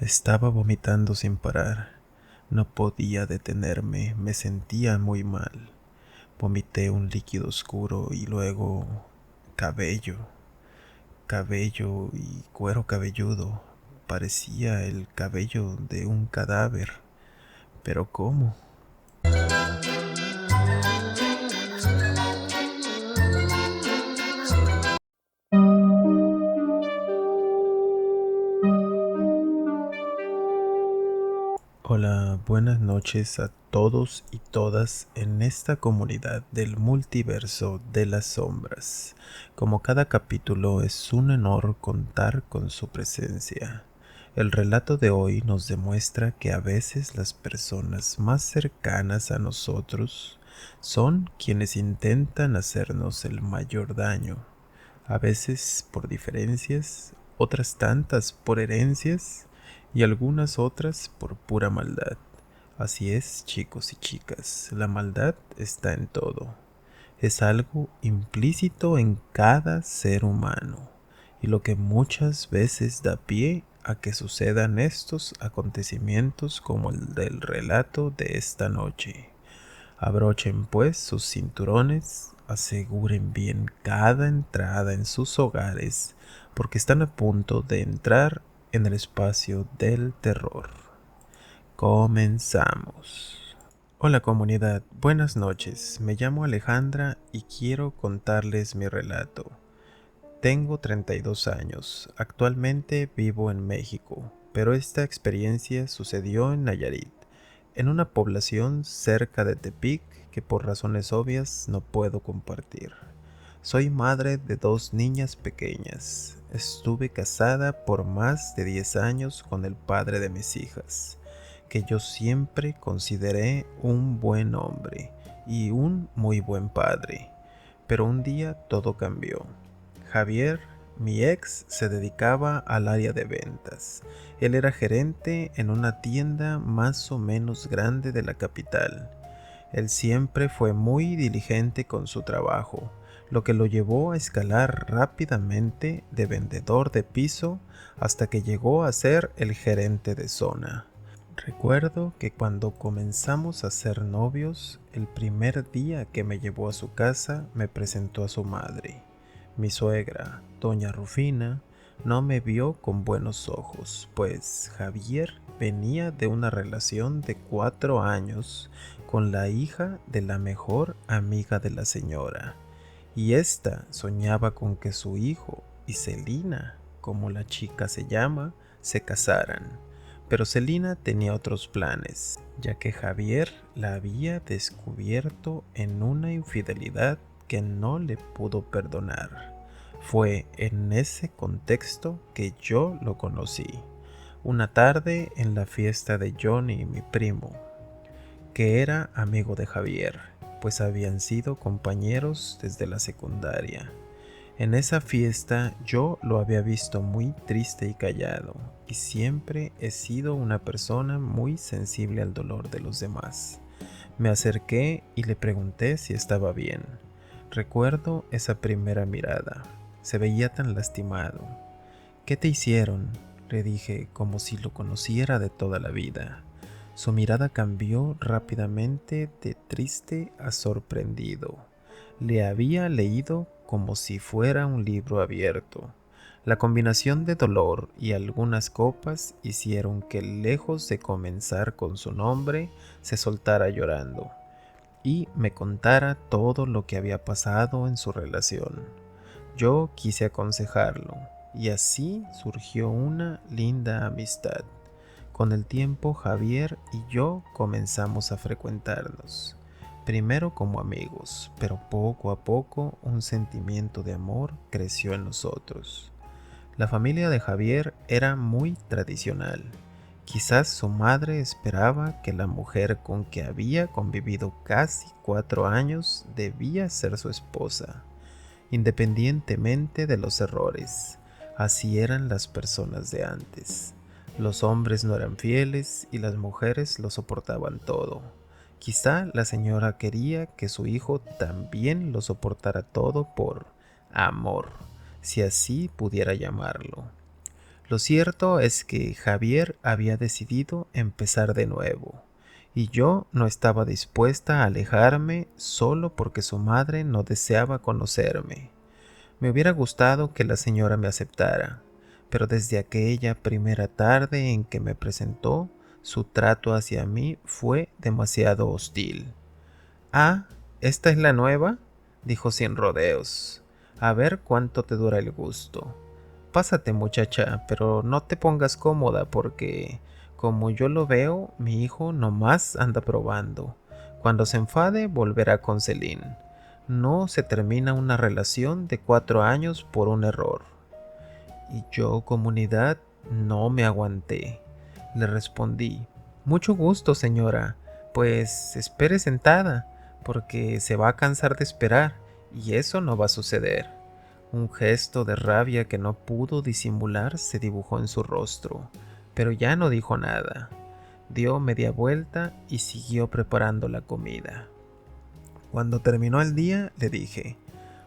Estaba vomitando sin parar. No podía detenerme, me sentía muy mal. Vomité un líquido oscuro y luego cabello, cabello y cuero cabelludo. Parecía el cabello de un cadáver. ¿Pero cómo? Hola, buenas noches a todos y todas en esta comunidad del multiverso de las sombras. Como cada capítulo es un honor contar con su presencia. El relato de hoy nos demuestra que a veces las personas más cercanas a nosotros son quienes intentan hacernos el mayor daño. A veces por diferencias, otras tantas por herencias y algunas otras por pura maldad. Así es, chicos y chicas, la maldad está en todo. Es algo implícito en cada ser humano y lo que muchas veces da pie a que sucedan estos acontecimientos como el del relato de esta noche. Abrochen pues sus cinturones, aseguren bien cada entrada en sus hogares, porque están a punto de entrar en el espacio del terror. Comenzamos. Hola comunidad, buenas noches. Me llamo Alejandra y quiero contarles mi relato. Tengo 32 años. Actualmente vivo en México, pero esta experiencia sucedió en Nayarit, en una población cerca de Tepic que por razones obvias no puedo compartir. Soy madre de dos niñas pequeñas. Estuve casada por más de 10 años con el padre de mis hijas, que yo siempre consideré un buen hombre y un muy buen padre. Pero un día todo cambió. Javier, mi ex, se dedicaba al área de ventas. Él era gerente en una tienda más o menos grande de la capital. Él siempre fue muy diligente con su trabajo, lo que lo llevó a escalar rápidamente de vendedor de piso hasta que llegó a ser el gerente de zona. Recuerdo que cuando comenzamos a ser novios, el primer día que me llevó a su casa me presentó a su madre. Mi suegra, doña Rufina, no me vio con buenos ojos, pues Javier venía de una relación de 4 años con la hija de la mejor amiga de la señora, y ésta soñaba con que su hijo y Celina, como la chica se llama, se casaran. Pero Celina tenía otros planes, ya que Javier la había descubierto en una infidelidad que no le pudo perdonar. Fue en ese contexto que yo lo conocí, una tarde en la fiesta de Johnny, mi primo, que era amigo de Javier, pues habían sido compañeros desde la secundaria. En esa fiesta yo lo había visto muy triste y callado, y siempre he sido una persona muy sensible al dolor de los demás. Me acerqué y le pregunté si estaba bien. Recuerdo esa primera mirada. Se veía tan lastimado. ¿Qué te hicieron?, le dije como si lo conociera de toda la vida. Su mirada cambió rápidamente de triste a sorprendido. Le había leído como si fuera un libro abierto. La combinación de dolor y algunas copas hicieron que, lejos de comenzar con su nombre, se soltara llorando y me contara todo lo que había pasado en su relación. Yo quise aconsejarlo, y así surgió una linda amistad. Con el tiempo, Javier y yo comenzamos a frecuentarnos, primero como amigos, pero poco a poco un sentimiento de amor creció en nosotros. La familia de Javier era muy tradicional. Quizás su madre esperaba que la mujer con que había convivido casi 4 años debía ser su esposa, independientemente de los errores. Así eran las personas de antes. Los hombres no eran fieles y las mujeres lo soportaban todo. Quizá la señora quería que su hijo también lo soportara todo por amor, si así pudiera llamarlo. Lo cierto es que Javier había decidido empezar de nuevo, y yo no estaba dispuesta a alejarme solo porque su madre no deseaba conocerme. Me hubiera gustado que la señora me aceptara, pero desde aquella primera tarde en que me presentó, su trato hacia mí fue demasiado hostil. «Ah, ¿esta es la nueva?», dijo sin rodeos. «A ver cuánto te dura el gusto. Pásate, muchacha, pero no te pongas cómoda porque, como yo lo veo, mi hijo nomás anda probando. Cuando se enfade, volverá con Celine. No se termina una relación de 4 años por un error». Y yo, comunidad, no me aguanté. Le respondí: «Mucho gusto, señora. Pues espere sentada, porque se va a cansar de esperar, y eso no va a suceder». Un gesto de rabia que no pudo disimular se dibujó en su rostro, pero ya no dijo nada. Dio media vuelta y siguió preparando la comida. Cuando terminó el día, le dije: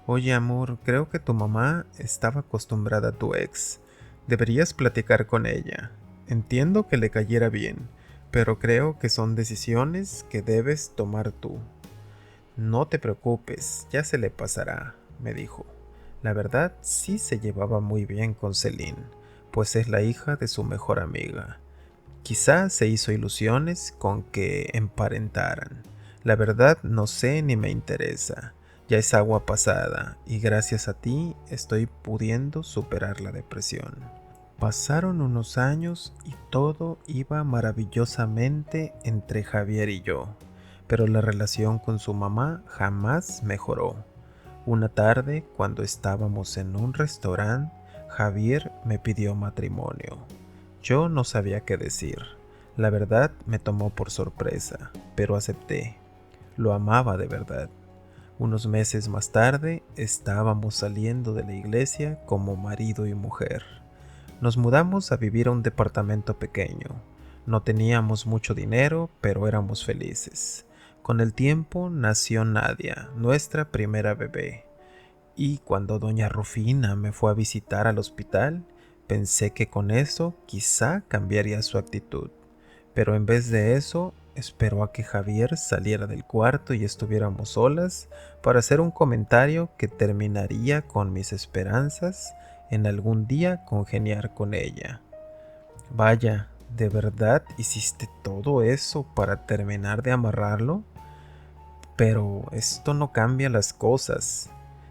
«Oye, amor, creo que tu mamá estaba acostumbrada a tu ex. Deberías platicar con ella. Entiendo que le cayera bien, pero creo que son decisiones que debes tomar tú». «No te preocupes, ya se le pasará», me dijo. La verdad, sí se llevaba muy bien con Celine, pues es la hija de su mejor amiga. Quizá se hizo ilusiones con que emparentaran. La verdad no sé ni me interesa. Ya es agua pasada y gracias a ti estoy pudiendo superar la depresión. Pasaron unos años y todo iba maravillosamente entre Javier y yo, pero la relación con su mamá jamás mejoró. Una tarde, cuando estábamos en un restaurante, Javier me pidió matrimonio. Yo no sabía qué decir. La verdad me tomó por sorpresa, pero acepté. Lo amaba de verdad. Unos meses más tarde, estábamos saliendo de la iglesia como marido y mujer. Nos mudamos a vivir a un departamento pequeño. No teníamos mucho dinero, pero éramos felices. Con el tiempo nació Nadia, nuestra primera bebé. Y cuando doña Rufina me fue a visitar al hospital, pensé que con eso quizá cambiaría su actitud. Pero en vez de eso, esperó a que Javier saliera del cuarto y estuviéramos solas para hacer un comentario que terminaría con mis esperanzas en algún día congeniar con ella. «Vaya, ¿de verdad hiciste todo eso para terminar de amarrarlo? Pero esto no cambia las cosas.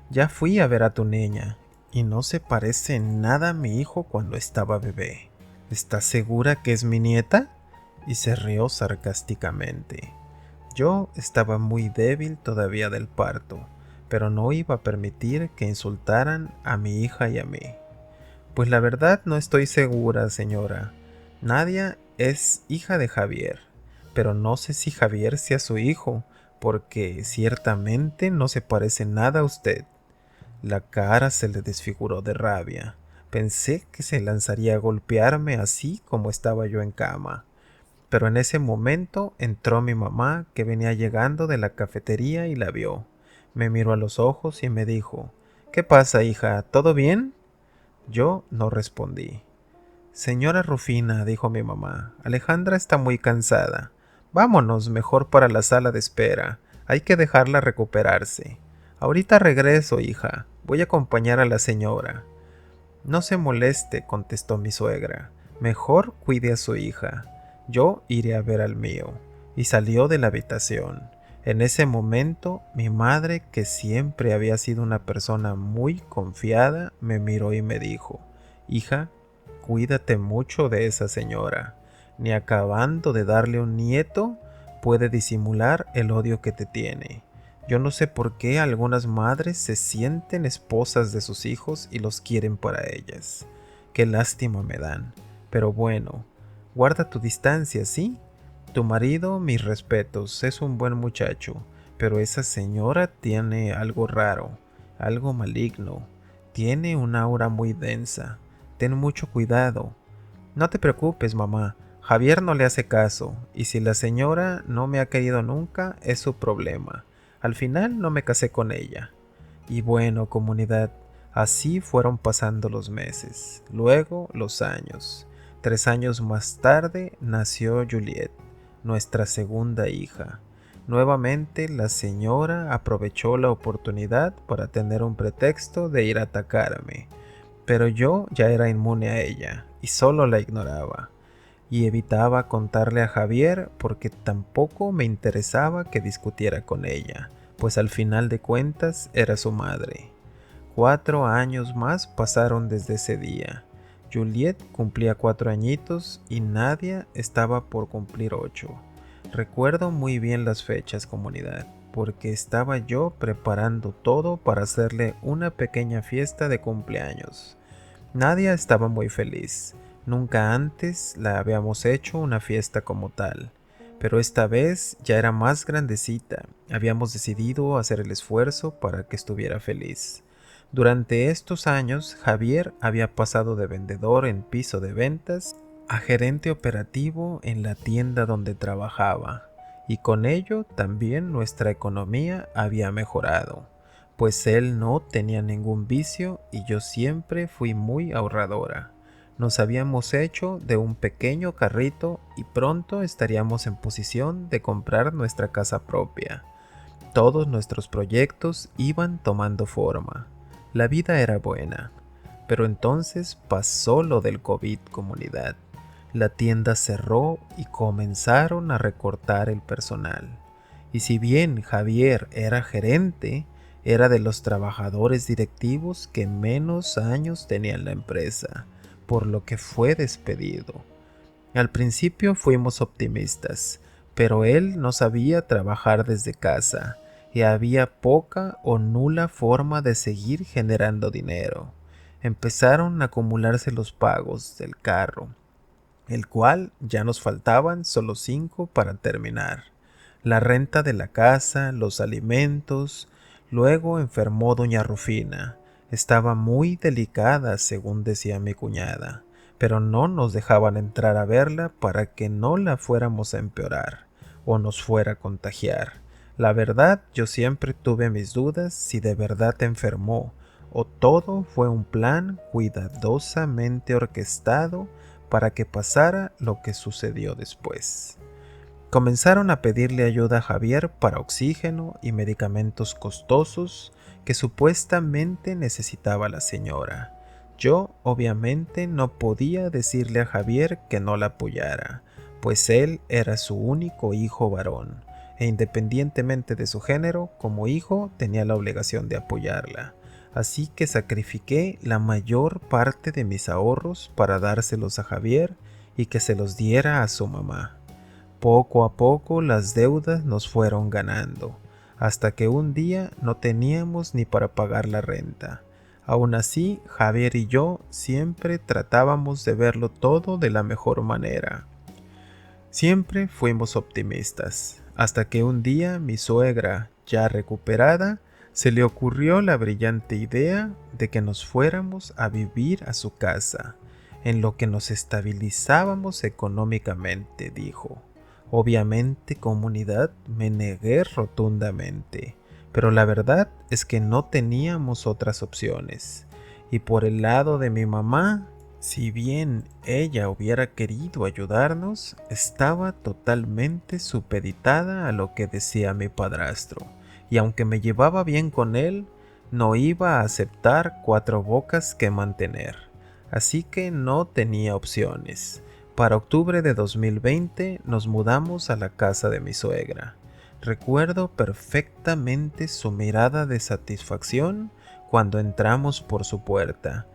Ya fui a ver a tu niña y no se parece en nada a mi hijo cuando estaba bebé. ¿Estás segura que es mi nieta?», y se rió sarcásticamente. Yo estaba muy débil todavía del parto, pero no iba a permitir que insultaran a mi hija y a mí. «Pues la verdad no estoy segura, señora. Nadia es hija de Javier, pero no sé si Javier sea su hijo, porque ciertamente no se parece nada a usted». La cara se le desfiguró de rabia. Pensé que se lanzaría a golpearme así como estaba yo en cama. Pero en ese momento entró mi mamá, que venía llegando de la cafetería, y la vio. Me miró a los ojos y me dijo: «¿Qué pasa, hija? ¿Todo bien?». Yo no respondí. «Señora Rufina», dijo mi mamá, «Alejandra está muy cansada. Vámonos mejor para la sala de espera. Hay que dejarla recuperarse». «Ahorita regreso, hija. Voy a acompañar a la señora». «No se moleste», contestó mi suegra. «Mejor cuide a su hija. Yo iré a ver al mío». Y salió de la habitación. En ese momento, mi madre, que siempre había sido una persona muy confiada, me miró y me dijo: «Hija, cuídate mucho de esa señora. Ni acabando de darle un nieto puede disimular el odio que te tiene. Yo no sé por qué algunas madres se sienten esposas de sus hijos y los quieren para ellas. Qué lástima me dan. Pero bueno, guarda tu distancia, ¿sí? Tu marido, mis respetos, es un buen muchacho, pero esa señora tiene algo raro, algo maligno. Tiene una aura muy densa. Ten mucho cuidado». «No te preocupes, mamá. Javier no le hace caso, y si la señora no me ha querido nunca, es su problema. Al final no me casé con ella». Y bueno, comunidad, Así fueron pasando los meses, luego los años. 3 años más tarde nació Juliet, nuestra segunda hija. Nuevamente la señora aprovechó la oportunidad para tener un pretexto de ir a atacarme, pero yo ya era inmune a ella y solo la ignoraba. Y evitaba contarle a Javier porque tampoco me interesaba que discutiera con ella, pues al final de cuentas era su madre. 4 años más pasaron desde ese día. Juliet cumplía 4 añitos y Nadia estaba por cumplir 8. Recuerdo muy bien las fechas, comunidad, porque estaba yo preparando todo para hacerle una pequeña fiesta de cumpleaños. Nadia estaba muy feliz. Nunca antes la habíamos hecho una fiesta como tal, pero esta vez ya era más grandecita. Habíamos decidido hacer el esfuerzo para que estuviera feliz. Durante estos años, Javier había pasado de vendedor en piso de ventas a gerente operativo en la tienda donde trabajaba, y con ello también nuestra economía había mejorado, pues él no tenía ningún vicio y yo siempre fui muy ahorradora. Nos habíamos hecho de un pequeño carrito y pronto estaríamos en posición de comprar nuestra casa propia. Todos nuestros proyectos iban tomando forma. La vida era buena, pero entonces pasó lo del COVID, comunidad. La tienda cerró y comenzaron a recortar el personal. Y si bien Javier era gerente, era de los trabajadores directivos que menos años tenía en la empresa, por lo que fue despedido. Al principio fuimos optimistas, pero él no sabía trabajar desde casa y había poca o nula forma de seguir generando dinero. Empezaron a acumularse los pagos del carro, el cual ya nos faltaban solo 5 para terminar. La renta de la casa, los alimentos. Luego enfermó doña Rufina. Estaba muy delicada, según decía mi cuñada, pero no nos dejaban entrar a verla para que no la fuéramos a empeorar o nos fuera a contagiar. La verdad, yo siempre tuve mis dudas si de verdad enfermó o todo fue un plan cuidadosamente orquestado para que pasara lo que sucedió después. Comenzaron a pedirle ayuda a Javier para oxígeno y medicamentos costosos que supuestamente necesitaba la señora. Yo obviamente no podía decirle a Javier que no la apoyara, pues él era su único hijo varón, e independientemente de su género, como hijo tenía la obligación de apoyarla. Así que sacrifiqué la mayor parte de mis ahorros para dárselos a Javier y que se los diera a su mamá. Poco a poco las deudas nos fueron ganando, hasta que un día no teníamos ni para pagar la renta. Aún así, Javier y yo siempre tratábamos de verlo todo de la mejor manera. Siempre fuimos optimistas, hasta que un día mi suegra, ya recuperada, se le ocurrió la brillante idea de que nos fuéramos a vivir a su casa, en lo que nos estabilizábamos económicamente, dijo. Obviamente, comunidad, me negué rotundamente, pero la verdad es que no teníamos otras opciones. Y por el lado de mi mamá, si bien ella hubiera querido ayudarnos, estaba totalmente supeditada a lo que decía mi padrastro, y aunque me llevaba bien con él, no iba a aceptar 4 bocas que mantener, así que no tenía opciones. Para octubre de 2020 nos mudamos a la casa de mi suegra. Recuerdo perfectamente su mirada de satisfacción cuando entramos por su puerta.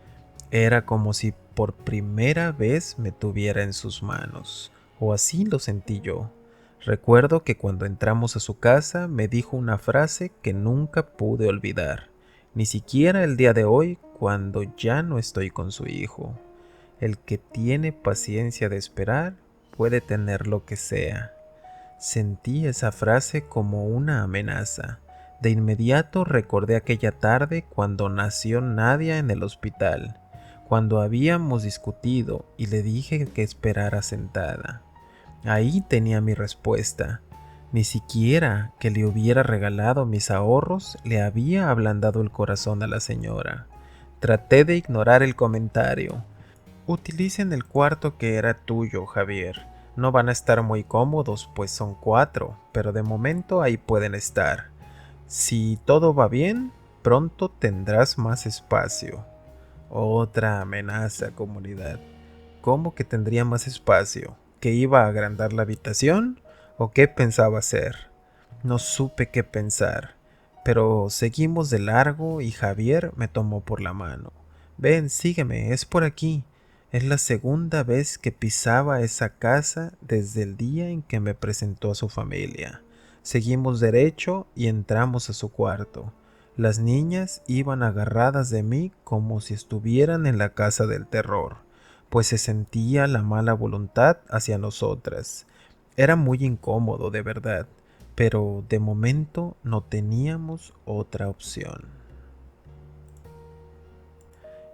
Era como si por primera vez me tuviera en sus manos, o así lo sentí yo. Recuerdo que cuando entramos a su casa me dijo una frase que nunca pude olvidar, ni siquiera el día de hoy cuando ya no estoy con su hijo. El que tiene paciencia de esperar puede tener lo que sea. Sentí esa frase como una amenaza. De inmediato recordé aquella tarde cuando nació Nadia en el hospital, cuando habíamos discutido y le dije que esperara sentada. Ahí tenía mi respuesta. Ni siquiera que le hubiera regalado mis ahorros le había ablandado el corazón a la señora. Traté de ignorar el comentario. Utilicen el cuarto que era tuyo, Javier. No van a estar muy cómodos, pues son 4, pero de momento ahí pueden estar. Si todo va bien, pronto tendrás más espacio. Otra amenaza, comunidad. ¿Cómo que tendría más espacio? ¿Que iba a agrandar la habitación? ¿O qué pensaba hacer? No supe qué pensar, pero seguimos de largo y Javier me tomó por la mano. Ven, sígueme, es por aquí. Es la segunda vez que pisaba esa casa desde el día en que me presentó a su familia. Seguimos derecho y entramos a su cuarto. Las niñas iban agarradas de mí como si estuvieran en la casa del terror, pues se sentía la mala voluntad hacia nosotras. Era muy incómodo, de verdad, pero de momento no teníamos otra opción.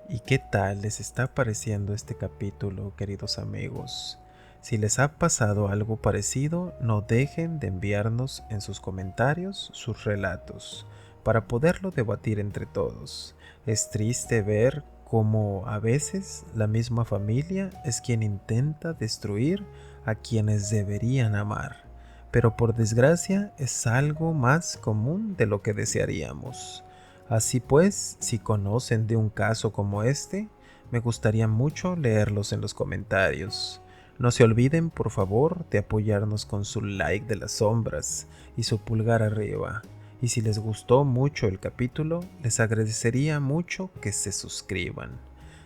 ¿Y qué tal les está pareciendo este capítulo, queridos amigos? Si les ha pasado algo parecido, no dejen de enviarnos en sus comentarios sus relatos para poderlo debatir entre todos. Es triste ver cómo a veces la misma familia es quien intenta destruir a quienes deberían amar, pero por desgracia es algo más común de lo que desearíamos. Así pues, si conocen de un caso como este, me gustaría mucho leerlos en los comentarios. No se olviden, por favor, de apoyarnos con su like de las sombras y su pulgar arriba. Y si les gustó mucho el capítulo, les agradecería mucho que se suscriban.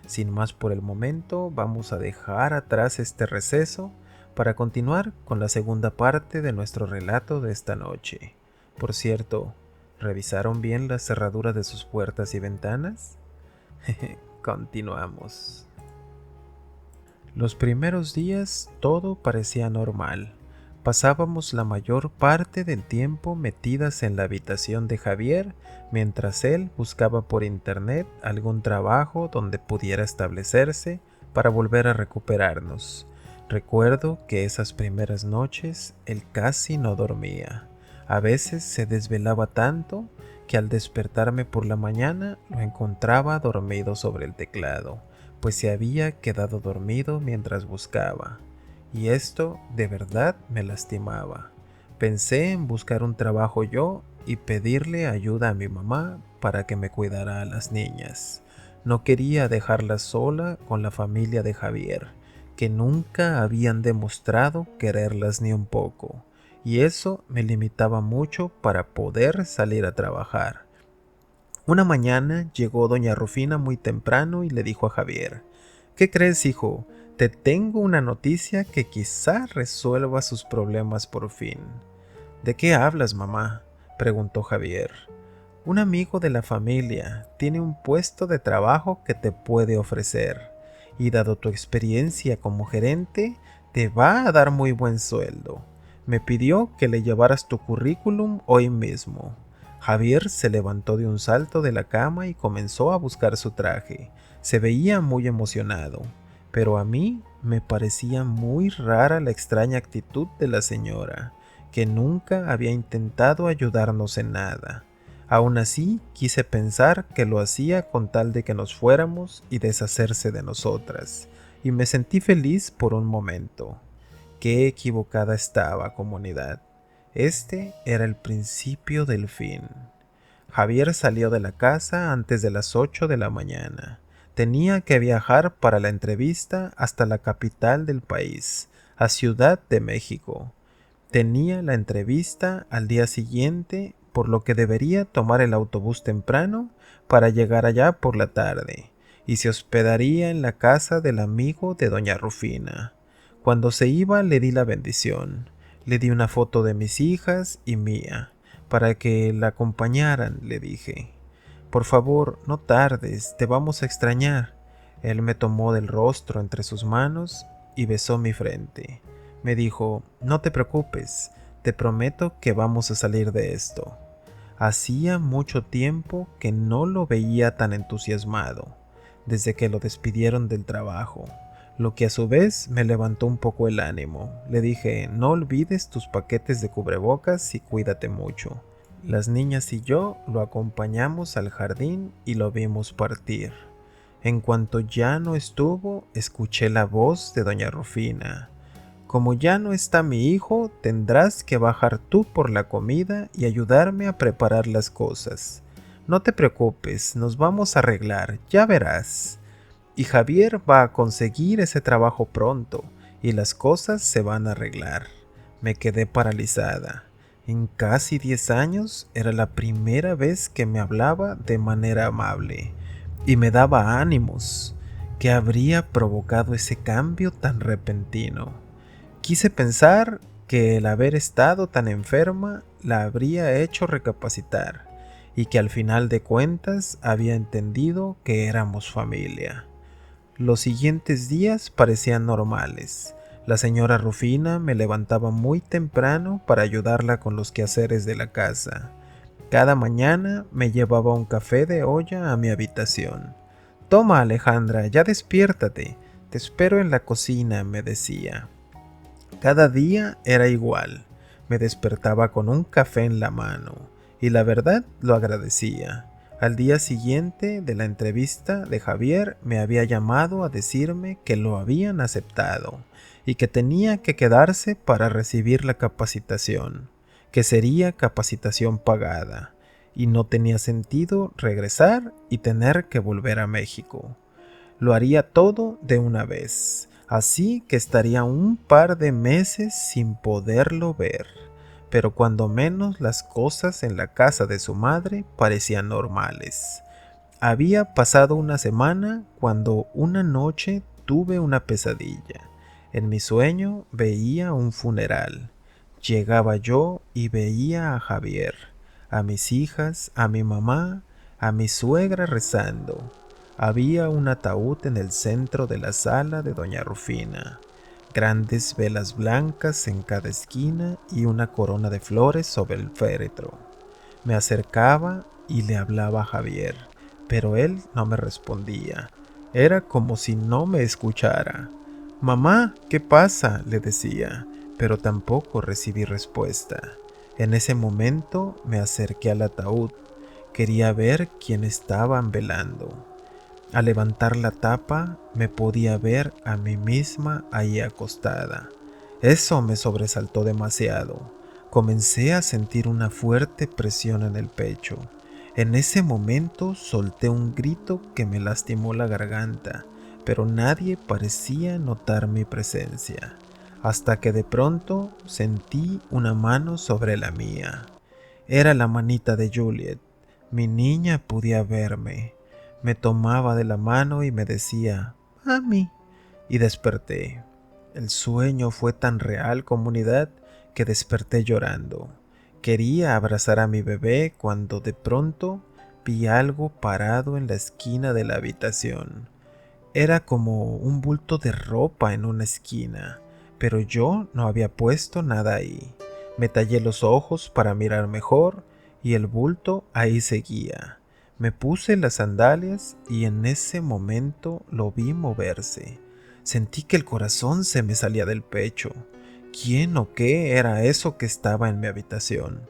Sin más por el momento, vamos a dejar atrás este receso para continuar con la segunda parte de nuestro relato de esta noche. Por cierto, ¿revisaron bien la cerradura de sus puertas y ventanas? Continuamos. Los primeros días todo parecía normal. Pasábamos la mayor parte del tiempo metidas en la habitación de Javier mientras él buscaba por internet algún trabajo donde pudiera establecerse para volver a recuperarnos. Recuerdo que esas primeras noches él casi no dormía. A veces se desvelaba tanto que al despertarme por la mañana lo encontraba dormido sobre el teclado, pues se había quedado dormido mientras buscaba. Y esto de verdad me lastimaba. Pensé en buscar un trabajo yo y pedirle ayuda a mi mamá para que me cuidara a las niñas. No quería dejarla sola con la familia de Javier, que nunca habían demostrado quererlas ni un poco, y eso me limitaba mucho para poder salir a trabajar. Una mañana llegó doña Rufina muy temprano y le dijo a Javier: ¿Qué crees, hijo? Te tengo una noticia que quizá resuelva sus problemas por fin. ¿De qué hablas, mamá?, preguntó Javier. Un amigo de la familia tiene un puesto de trabajo que te puede ofrecer, y dado tu experiencia como gerente, te va a dar muy buen sueldo. Me pidió que le llevaras tu currículum hoy mismo. Javier se levantó de un salto de la cama y comenzó a buscar su traje. Se veía muy emocionado, pero a mí me parecía muy rara la extraña actitud de la señora, que nunca había intentado ayudarnos en nada. Aún así, quise pensar que lo hacía con tal de que nos fuéramos y deshacerse de nosotras, y me sentí feliz por un momento. Qué equivocada estaba, comunidad. Este era el principio del fin. Javier salió de la casa antes de las 8 de la mañana. Tenía que viajar para la entrevista hasta la capital del país, a Ciudad de México. Tenía la entrevista al día siguiente, por lo que debería tomar el autobús temprano para llegar allá por la tarde, y se hospedaría en la casa del amigo de doña Rufina. Cuando se iba le di la bendición, le di una foto de mis hijas y mía, para que la acompañaran, le dije. Por favor, no tardes, te vamos a extrañar. Él me tomó del rostro entre sus manos y besó mi frente. Me dijo: no te preocupes, te prometo que vamos a salir de esto. Hacía mucho tiempo que no lo veía tan entusiasmado, desde que lo despidieron del trabajo, lo que a su vez me levantó un poco el ánimo. Le dije: no olvides tus paquetes de cubrebocas y cuídate mucho. Las niñas y yo lo acompañamos al jardín y lo vimos partir. En cuanto ya no estuvo, escuché la voz de doña Rufina. Como ya no está mi hijo, tendrás que bajar tú por la comida y ayudarme a preparar las cosas. No te preocupes, nos vamos a arreglar, ya verás. Y Javier va a conseguir ese trabajo pronto y las cosas se van a arreglar. Me quedé paralizada. En casi 10 años era la primera vez que me hablaba de manera amable y me daba ánimos. ¿Qué habría provocado ese cambio tan repentino? Quise pensar que el haber estado tan enferma la habría hecho recapacitar y que al final de cuentas había entendido que éramos familia. Los siguientes días parecían normales. La señora Rufina me levantaba muy temprano para ayudarla con los quehaceres de la casa. Cada mañana me llevaba un café de olla a mi habitación. Toma, Alejandra, ya despiértate. Te espero en la cocina, me decía. Cada día era igual. Me despertaba con un café en la mano y la verdad lo agradecía. Al día siguiente de la entrevista de Javier me había llamado a decirme que lo habían aceptado y que tenía que quedarse para recibir la capacitación, que sería capacitación pagada y no tenía sentido regresar y tener que volver a México. Lo haría todo de una vez, así que estaría un par de meses sin poderlo ver. Pero cuando menos las cosas en la casa de su madre parecían normales. Había pasado una semana cuando una noche tuve una pesadilla. En mi sueño veía un funeral. Llegaba yo y veía a Javier, a mis hijas, a mi mamá, a mi suegra rezando. Había un ataúd en el centro de la sala de doña Rufina, grandes velas blancas en cada esquina y una corona de flores sobre el féretro. Me acercaba y le hablaba a Javier, pero él no me respondía. Era como si no me escuchara. Mamá, ¿qué pasa?, le decía, pero tampoco recibí respuesta. En ese momento me acerqué al ataúd. Quería ver quién estaban velando. Al levantar la tapa me podía ver a mí misma ahí acostada. Eso me sobresaltó demasiado. Comencé a sentir una fuerte presión en el pecho. En ese momento solté un grito que me lastimó la garganta, pero nadie parecía notar mi presencia, hasta que de pronto sentí una mano sobre la mía. Era la manita de Juliet. Mi niña podía verme. Me tomaba de la mano y me decía, «Mami», y desperté. El sueño fue tan real, comunidad, que desperté llorando. Quería abrazar a mi bebé cuando de pronto vi algo parado en la esquina de la habitación. Era como un bulto de ropa en una esquina, pero yo no había puesto nada ahí. Me tallé los ojos para mirar mejor y el bulto ahí seguía. Me puse las sandalias y en ese momento lo vi moverse. Sentí que el corazón se me salía del pecho. ¿Quién o qué era eso que estaba en mi habitación?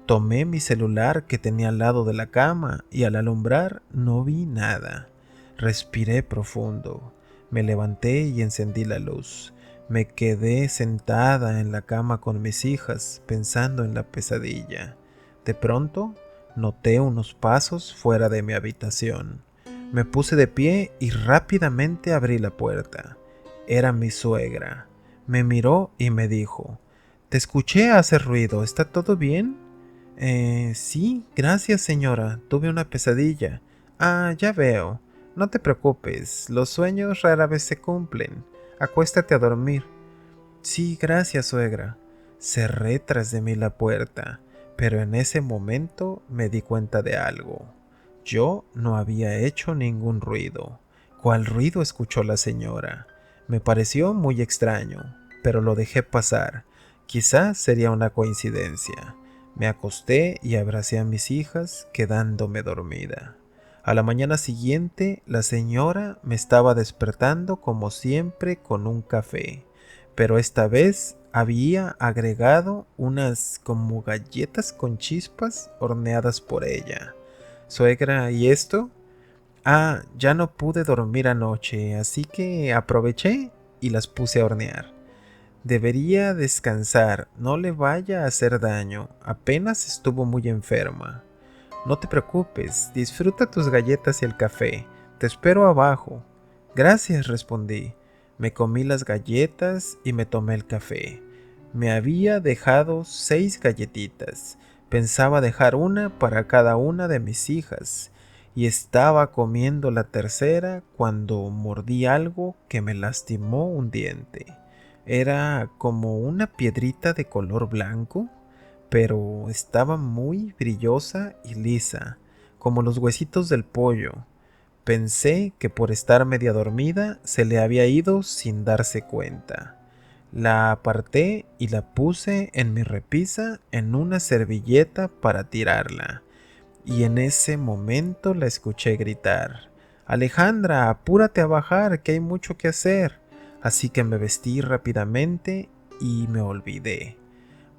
Tomé mi celular que tenía al lado de la cama y al alumbrar no vi nada. Respiré profundo. Me levanté y encendí la luz. Me quedé sentada en la cama con mis hijas pensando en la pesadilla. De pronto, noté unos pasos fuera de mi habitación. Me puse de pie y rápidamente abrí la puerta. Era mi suegra. Me miró y me dijo, «Te escuché hacer ruido, ¿está todo bien?» Sí, gracias señora, tuve una pesadilla. Ah, ya veo. No te preocupes, los sueños rara vez se cumplen. Acuéstate a dormir. Sí, gracias, suegra. Cerré tras de mí la puerta, pero en ese momento me di cuenta de algo. Yo no había hecho ningún ruido. ¿Cuál ruido escuchó la señora? Me pareció muy extraño, pero lo dejé pasar. Quizás sería una coincidencia. Me acosté y abracé a mis hijas, quedándome dormida. A la mañana siguiente, la señora me estaba despertando como siempre con un café, pero esta vez había agregado unas como galletas con chispas horneadas por ella. Suegra, ¿y esto? Ah, ya no pude dormir anoche, así que aproveché y las puse a hornear. Debería descansar, no le vaya a hacer daño, apenas estuvo muy enferma. No te preocupes, disfruta tus galletas y el café, te espero abajo. Gracias, respondí. Me comí las galletas y me tomé el café. Me había dejado 6 galletitas. Pensaba dejar una para cada una de mis hijas, y estaba comiendo la tercera cuando mordí algo que me lastimó un diente. Era como una piedrita de color blanco, pero estaba muy brillosa y lisa, como los huesitos del pollo. Pensé que por estar media dormida se le había ido sin darse cuenta. La aparté y la puse en mi repisa en una servilleta para tirarla, y en ese momento la escuché gritar: Alejandra, apúrate a bajar, que hay mucho que hacer. Así que me vestí rápidamente y me olvidé.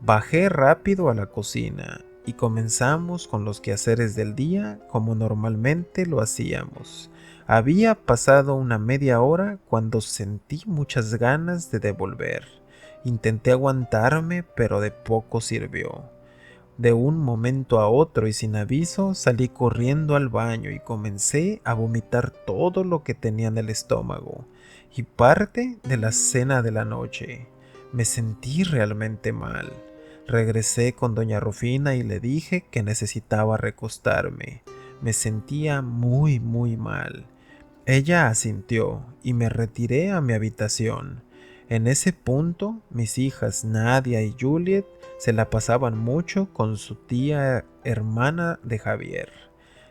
Bajé rápido a la cocina y comenzamos con los quehaceres del día como normalmente lo hacíamos. Había pasado una media hora cuando sentí muchas ganas de devolver. Intenté aguantarme, pero de poco sirvió. De un momento a otro y sin aviso salí corriendo al baño y comencé a vomitar todo lo que tenía en el estómago y parte de la cena de la noche. Me sentí realmente mal. Regresé con doña Rufina y le dije que necesitaba recostarme. Me sentía muy mal. Ella asintió y me retiré a mi habitación. En ese punto, mis hijas Nadia y Juliet se la pasaban mucho con su tía hermana de Javier.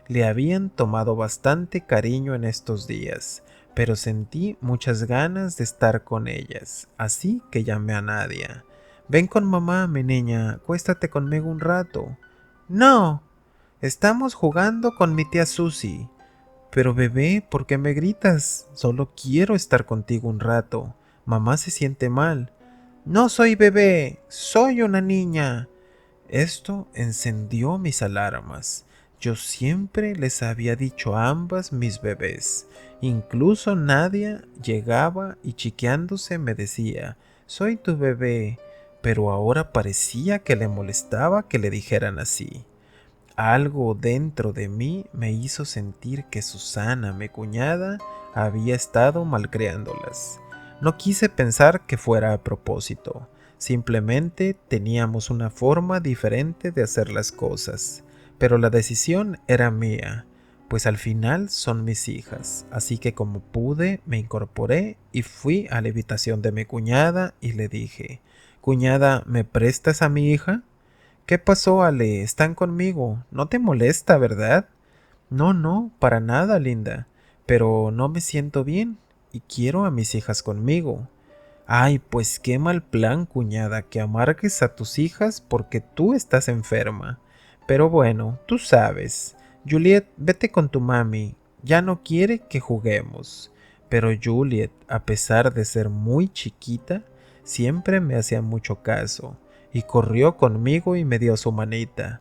Le habían tomado bastante cariño en estos días, pero sentí muchas ganas de estar con ellas, así que llamé a Nadia. Ven con mamá, mi niña, acuéstate conmigo un rato. No, estamos jugando con mi tía Susie. Pero bebé, ¿por qué me gritas? Solo quiero estar contigo un rato. Mamá se siente mal. No soy bebé, soy una niña. Esto encendió mis alarmas. Yo siempre les había dicho a ambas mis bebés. Incluso Nadia llegaba y chiqueándose me decía: soy tu bebé. Pero ahora parecía que le molestaba que le dijeran así. Algo dentro de mí me hizo sentir que Susana, mi cuñada, había estado malcriándolas. No quise pensar que fuera a propósito, simplemente teníamos una forma diferente de hacer las cosas, pero la decisión era mía, pues al final son mis hijas, así que como pude me incorporé y fui a la habitación de mi cuñada y le dije: Cuñada, ¿me prestas a mi hija? ¿Qué pasó, Ale? Están conmigo. No te molesta, ¿verdad? No, no, para nada, linda. Pero no me siento bien y quiero a mis hijas conmigo. Ay, pues qué mal plan, cuñada, que amargues a tus hijas porque tú estás enferma. Pero bueno, tú sabes. Juliet, vete con tu mami. Ya no quiere que juguemos. Pero Juliet, a pesar de ser muy chiquita, siempre me hacía mucho caso y corrió conmigo y me dio su manita.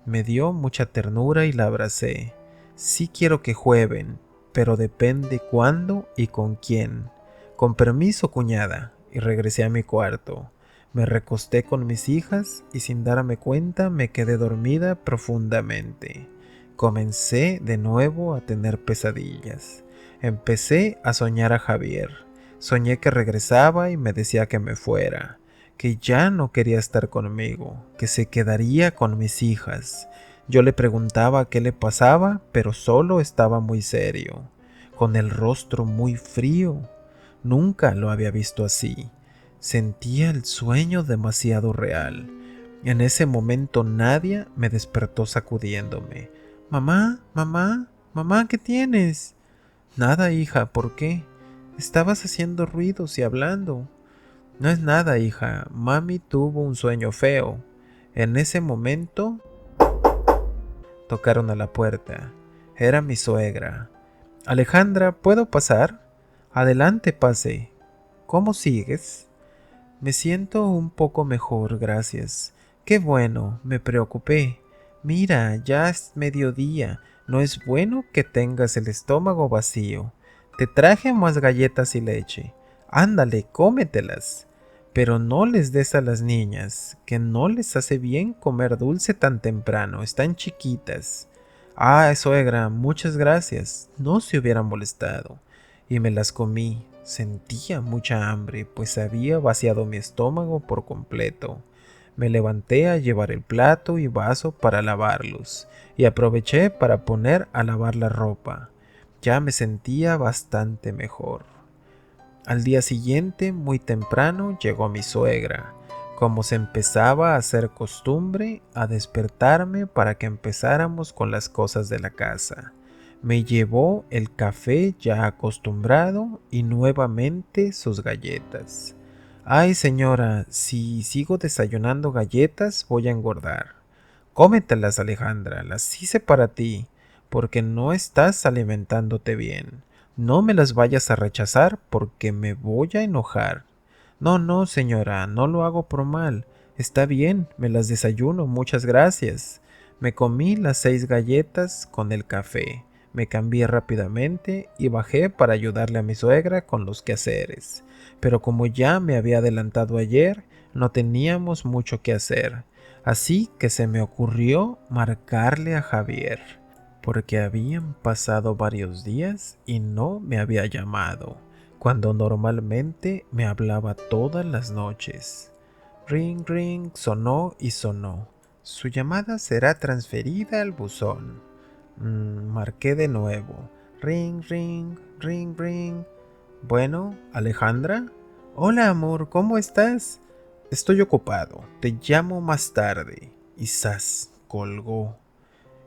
Me dio mucha ternura y la abracé. Sí quiero que jueguen, pero depende cuándo y con quién. Con permiso, cuñada, y regresé a mi cuarto. Me recosté con mis hijas y sin darme cuenta me quedé dormida profundamente. Comencé de nuevo a tener pesadillas. Empecé a soñar a Javier. Soñé que regresaba y me decía que me fuera, que ya no quería estar conmigo, que se quedaría con mis hijas. Yo le preguntaba qué le pasaba, pero solo estaba muy serio, con el rostro muy frío. Nunca lo había visto así. Sentía el sueño demasiado real. En ese momento Nadia me despertó sacudiéndome. Mamá, mamá, mamá, ¿qué tienes? Nada, hija, ¿por qué? Estabas haciendo ruidos y hablando. No es nada, hija. Mami tuvo un sueño feo. En ese momento tocaron a la puerta. Era mi suegra. Alejandra, ¿puedo pasar? Adelante, pase. ¿Cómo sigues? Me siento un poco mejor, gracias. Qué bueno, me preocupé. Mira, ya es mediodía. No es bueno que tengas el estómago vacío. Te traje más galletas y leche. Ándale, cómetelas. Pero no les des a las niñas, que no les hace bien comer dulce tan temprano. Están chiquitas. Ah, suegra, muchas gracias. No se hubiera molestado. Y me las comí. Sentía mucha hambre, pues había vaciado mi estómago por completo. Me levanté a llevar el plato y vaso para lavarlos, y aproveché para poner a lavar la ropa. Ya me sentía bastante mejor. Al día siguiente, muy temprano, llegó mi suegra, como se empezaba a hacer costumbre, a despertarme para que empezáramos con las cosas de la casa. Me llevó el café ya acostumbrado y nuevamente sus galletas. Ay, señora, si sigo desayunando galletas voy a engordar. Cómetelas, Alejandra, las hice para ti, porque no estás alimentándote bien. No me las vayas a rechazar porque me voy a enojar. No, no, señora, no lo hago por mal. Está bien, me las desayuno, muchas gracias. Me comí las 6 galletas con el café. Me cambié rápidamente y bajé para ayudarle a mi suegra con los quehaceres. Pero como ya me había adelantado ayer, no teníamos mucho que hacer. Así que se me ocurrió marcarle a Javier, porque habían pasado varios días y no me había llamado, cuando normalmente me hablaba todas las noches. Ring, ring, sonó y sonó. Su llamada será transferida al buzón. Marqué de nuevo. Ring, ring, ring, ring. Bueno, Alejandra. Hola, amor, ¿cómo estás? Estoy ocupado. Te llamo más tarde. Y zas, colgó.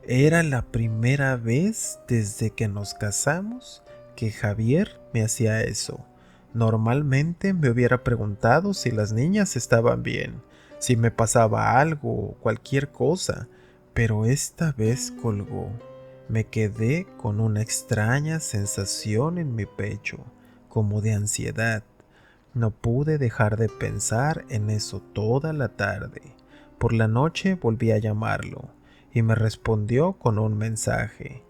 Era la primera vez desde que nos casamos que Javier me hacía eso. Normalmente me hubiera preguntado si las niñas estaban bien, si me pasaba algo o cualquier cosa, pero esta vez colgó. Me quedé con una extraña sensación en mi pecho, como de ansiedad. No pude dejar de pensar en eso toda la tarde. Por la noche volví a llamarlo y me respondió con un mensaje.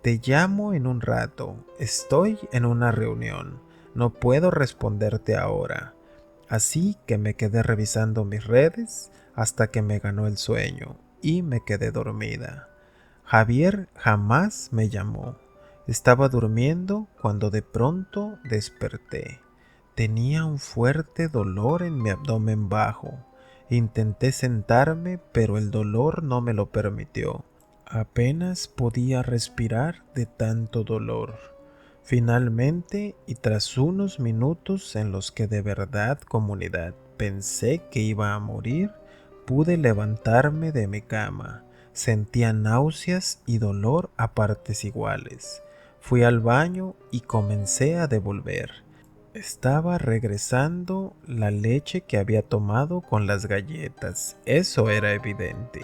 Te llamo en un rato, estoy en una reunión, no puedo responderte ahora. Así que me quedé revisando mis redes hasta que me ganó el sueño y me quedé dormida. Javier jamás me llamó. Estaba durmiendo cuando de pronto desperté. Tenía un fuerte dolor en mi abdomen bajo. Intenté sentarme, pero el dolor no me lo permitió. Apenas podía respirar de tanto dolor. Finalmente, y tras unos minutos en los que de verdad, comunidad, pensé que iba a morir, pude levantarme de mi cama. Sentía náuseas y dolor a partes iguales. Fui al baño y comencé a devolver. Estaba regresando la leche que había tomado con las galletas. Eso era evidente.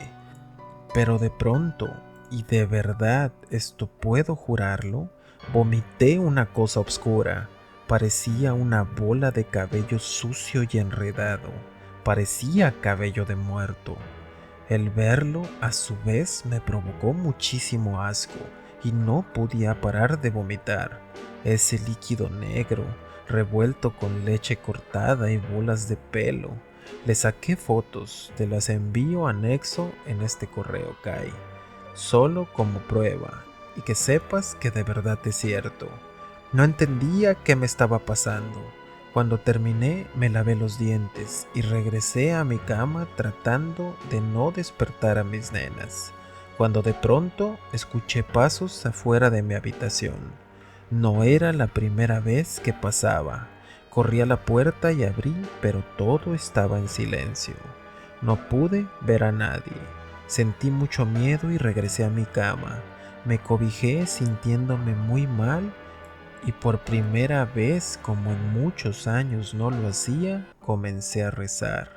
Pero de pronto, y de verdad esto puedo jurarlo, vomité una cosa oscura. Parecía una bola de cabello sucio y enredado. Parecía cabello de muerto. El verlo a su vez me provocó muchísimo asco y no podía parar de vomitar. Ese líquido negro, revuelto con leche cortada y bolas de pelo. Le saqué fotos, te las envío anexo en este correo, Kai, solo como prueba, y que sepas que de verdad es cierto. No entendía qué me estaba pasando. Cuando terminé me lavé los dientes y regresé a mi cama tratando de no despertar a mis nenas, cuando de pronto escuché pasos afuera de mi habitación. No era la primera vez que pasaba. Corrí a la puerta y abrí, pero todo estaba en silencio. No pude ver a nadie. Sentí mucho miedo y regresé a mi cama. Me cobijé sintiéndome muy mal y por primera vez, como en muchos años no lo hacía, comencé a rezar.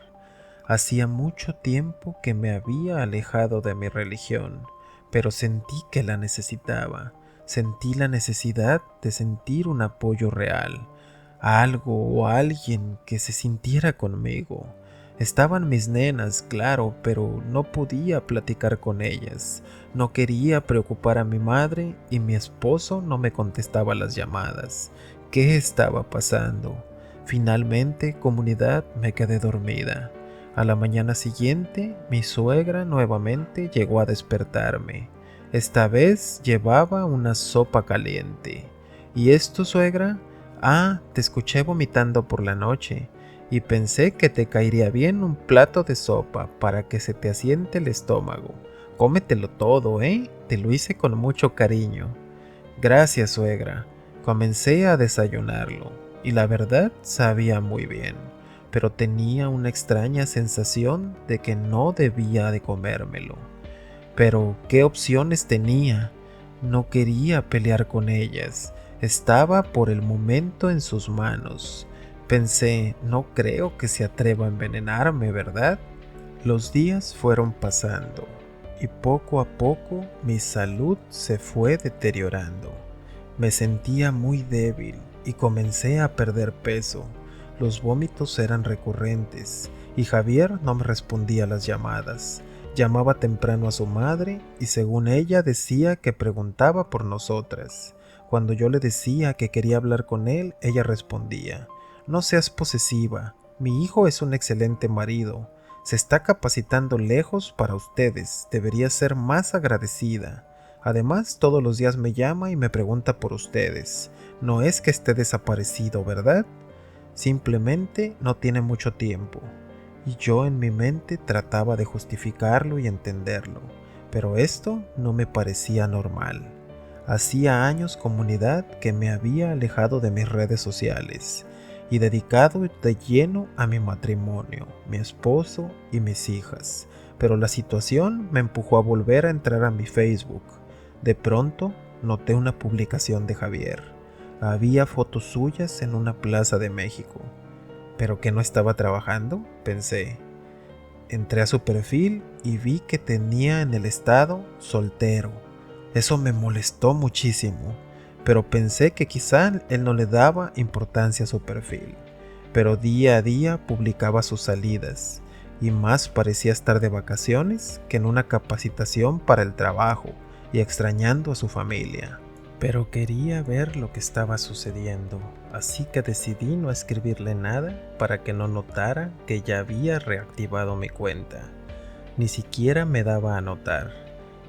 Hacía mucho tiempo que me había alejado de mi religión, pero sentí que la necesitaba. Sentí la necesidad de sentir un apoyo real. algo o alguien que se sintiera conmigo. Estaban mis nenas, claro, pero no podía platicar con ellas. No quería preocupar a mi madre y mi esposo no me contestaba las llamadas. ¿Qué estaba pasando? Finalmente, comunidad, me quedé dormida. A la mañana siguiente, mi suegra nuevamente llegó a despertarme. Esta vez llevaba una sopa caliente. ¿Y esto, suegra? Ah, te escuché vomitando por la noche y pensé que te caería bien un plato de sopa para que se te asiente el estómago. Cómetelo todo, ¿eh? Te lo hice con mucho cariño. Gracias, suegra. Comencé a desayunarlo y la verdad sabía muy bien, pero tenía una extraña sensación de que no debía de comérmelo. Pero, ¿qué opciones tenía? No quería pelear con ellas. Estaba por el momento en sus manos. Pensé, no creo que se atreva a envenenarme, ¿verdad? Los días fueron pasando y poco a poco mi salud se fue deteriorando. Me sentía muy débil y comencé a perder peso. Los vómitos eran recurrentes y Javier no me respondía a las llamadas. Llamaba temprano a su madre y según ella decía que preguntaba por nosotras. Cuando yo le decía que quería hablar con él, ella respondía: no seas posesiva, mi hijo es un excelente marido, se está capacitando lejos para ustedes, debería ser más agradecida. Además, todos los días me llama y me pregunta por ustedes. No es que esté desaparecido, ¿verdad? Simplemente no tiene mucho tiempo. Y yo en mi mente trataba de justificarlo y entenderlo, pero esto no me parecía normal. Hacía años, comunidad, que me había alejado de mis redes sociales y dedicado de lleno a mi matrimonio, mi esposo y mis hijas, pero la situación me empujó a volver a entrar a mi Facebook. De pronto noté una publicación de Javier. Había fotos suyas en una plaza de México. ¿Pero que no estaba trabajando?, pensé. Entré a su perfil y vi que tenía en el estado soltero. Eso me molestó muchísimo, pero pensé que quizá él no le daba importancia a su perfil. Pero día a día publicaba sus salidas, y más parecía estar de vacaciones que en una capacitación para el trabajo y extrañando a su familia. Pero quería ver lo que estaba sucediendo, así que decidí no escribirle nada para que no notara que ya había reactivado mi cuenta. Ni siquiera me daba a notar,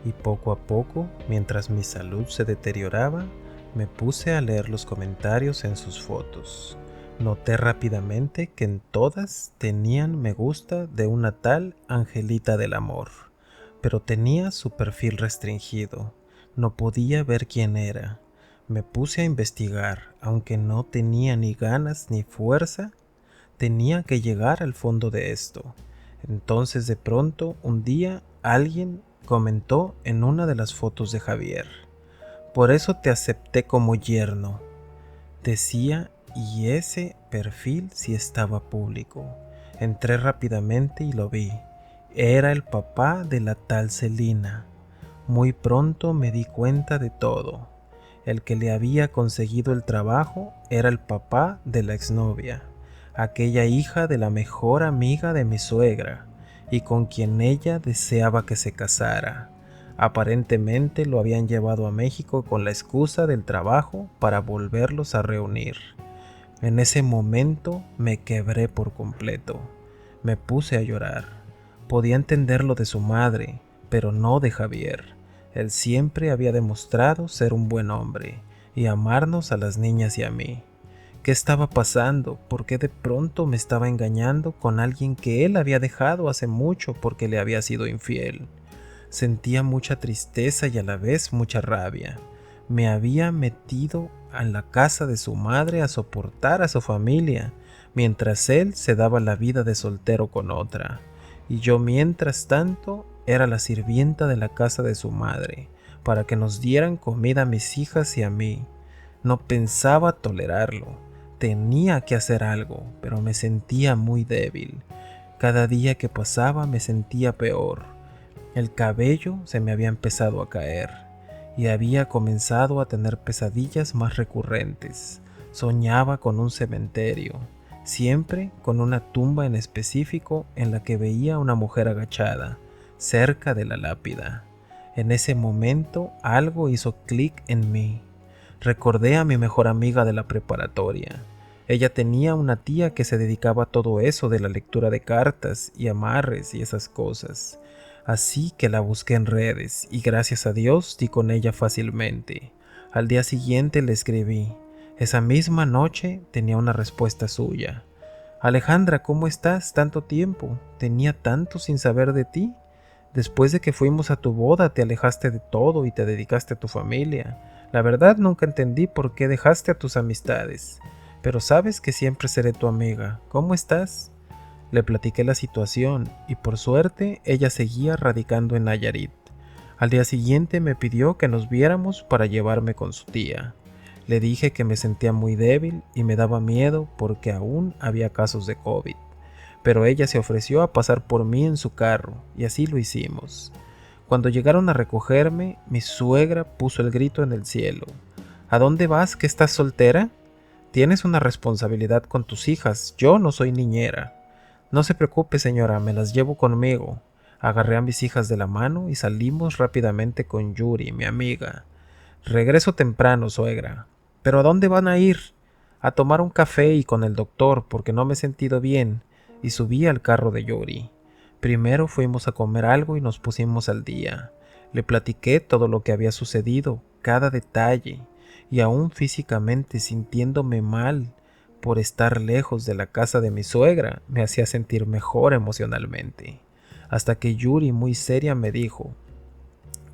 y poco a poco, mientras mi salud se deterioraba, me puse a leer los comentarios en sus fotos. Noté rápidamente que en todas tenían me gusta de una tal Angelita del Amor, pero tenía su perfil restringido. No podía ver quién era. Me puse a investigar, aunque no tenía ni ganas ni fuerza. Tenía que llegar al fondo de esto. Entonces de pronto, un día, alguien comentó en una de las fotos de Javier: por eso te acepté como yerno, decía, y ese perfil sí estaba público. Entré rápidamente y lo vi. Era el papá de la tal Celina. Muy pronto me di cuenta de todo. El que le había conseguido el trabajo era el papá de la exnovia, aquella hija de la mejor amiga de mi suegra, y con quien ella deseaba que se casara. Aparentemente lo habían llevado a México con la excusa del trabajo para volverlos a reunir. En ese momento me quebré por completo. Me puse a llorar. Podía entender lo de su madre, pero no de Javier. Él siempre había demostrado ser un buen hombre y amarnos a las niñas y a mí. ¿Qué estaba pasando? ¿Por qué de pronto me estaba engañando con alguien que él había dejado hace mucho porque le había sido infiel? Sentía mucha tristeza y a la vez mucha rabia. Me había metido en la casa de su madre a soportar a su familia, mientras él se daba la vida de soltero con otra. Y yo, mientras tanto, era la sirvienta de la casa de su madre, para que nos dieran comida a mis hijas y a mí. No pensaba tolerarlo. Tenía que hacer algo, pero me sentía muy débil. Cada día que pasaba me sentía peor. El cabello se me había empezado a caer y había comenzado a tener pesadillas más recurrentes. Soñaba con un cementerio, siempre con una tumba en específico en la que veía a una mujer agachada, cerca de la lápida. En ese momento algo hizo clic en mí. Recordé a mi mejor amiga de la preparatoria. Ella tenía una tía que se dedicaba a todo eso de la lectura de cartas y amarres y esas cosas. Así que la busqué en redes y gracias a Dios di con ella fácilmente. Al día siguiente le escribí. Esa misma noche tenía una respuesta suya. Alejandra, ¿cómo estás? Tanto tiempo. Tenía tanto sin saber de ti. Después de que fuimos a tu boda te alejaste de todo y te dedicaste a tu familia. La verdad nunca entendí por qué dejaste a tus amistades. Pero sabes que siempre seré tu amiga. ¿Cómo estás? Le platiqué la situación y por suerte ella seguía radicando en Nayarit. Al día siguiente me pidió que nos viéramos para llevarme con su tía. Le dije que me sentía muy débil y me daba miedo porque aún había casos de COVID, pero ella se ofreció a pasar por mí en su carro y así lo hicimos. Cuando llegaron a recogerme, mi suegra puso el grito en el cielo. ¿A dónde vas, que estás soltera? Tienes una responsabilidad con tus hijas, yo no soy niñera. No se preocupe, señora, me las llevo conmigo. Agarré a mis hijas de la mano y salimos rápidamente con Yuri, mi amiga. Regreso temprano, suegra. ¿Pero a dónde van a ir? A tomar un café y con el doctor, porque no me he sentido bien, y subí al carro de Yuri. Primero fuimos a comer algo y nos pusimos al día. Le platiqué todo lo que había sucedido, cada detalle, y aún físicamente sintiéndome mal por estar lejos de la casa de mi suegra, me hacía sentir mejor emocionalmente. Hasta que Yuri muy seria me dijo: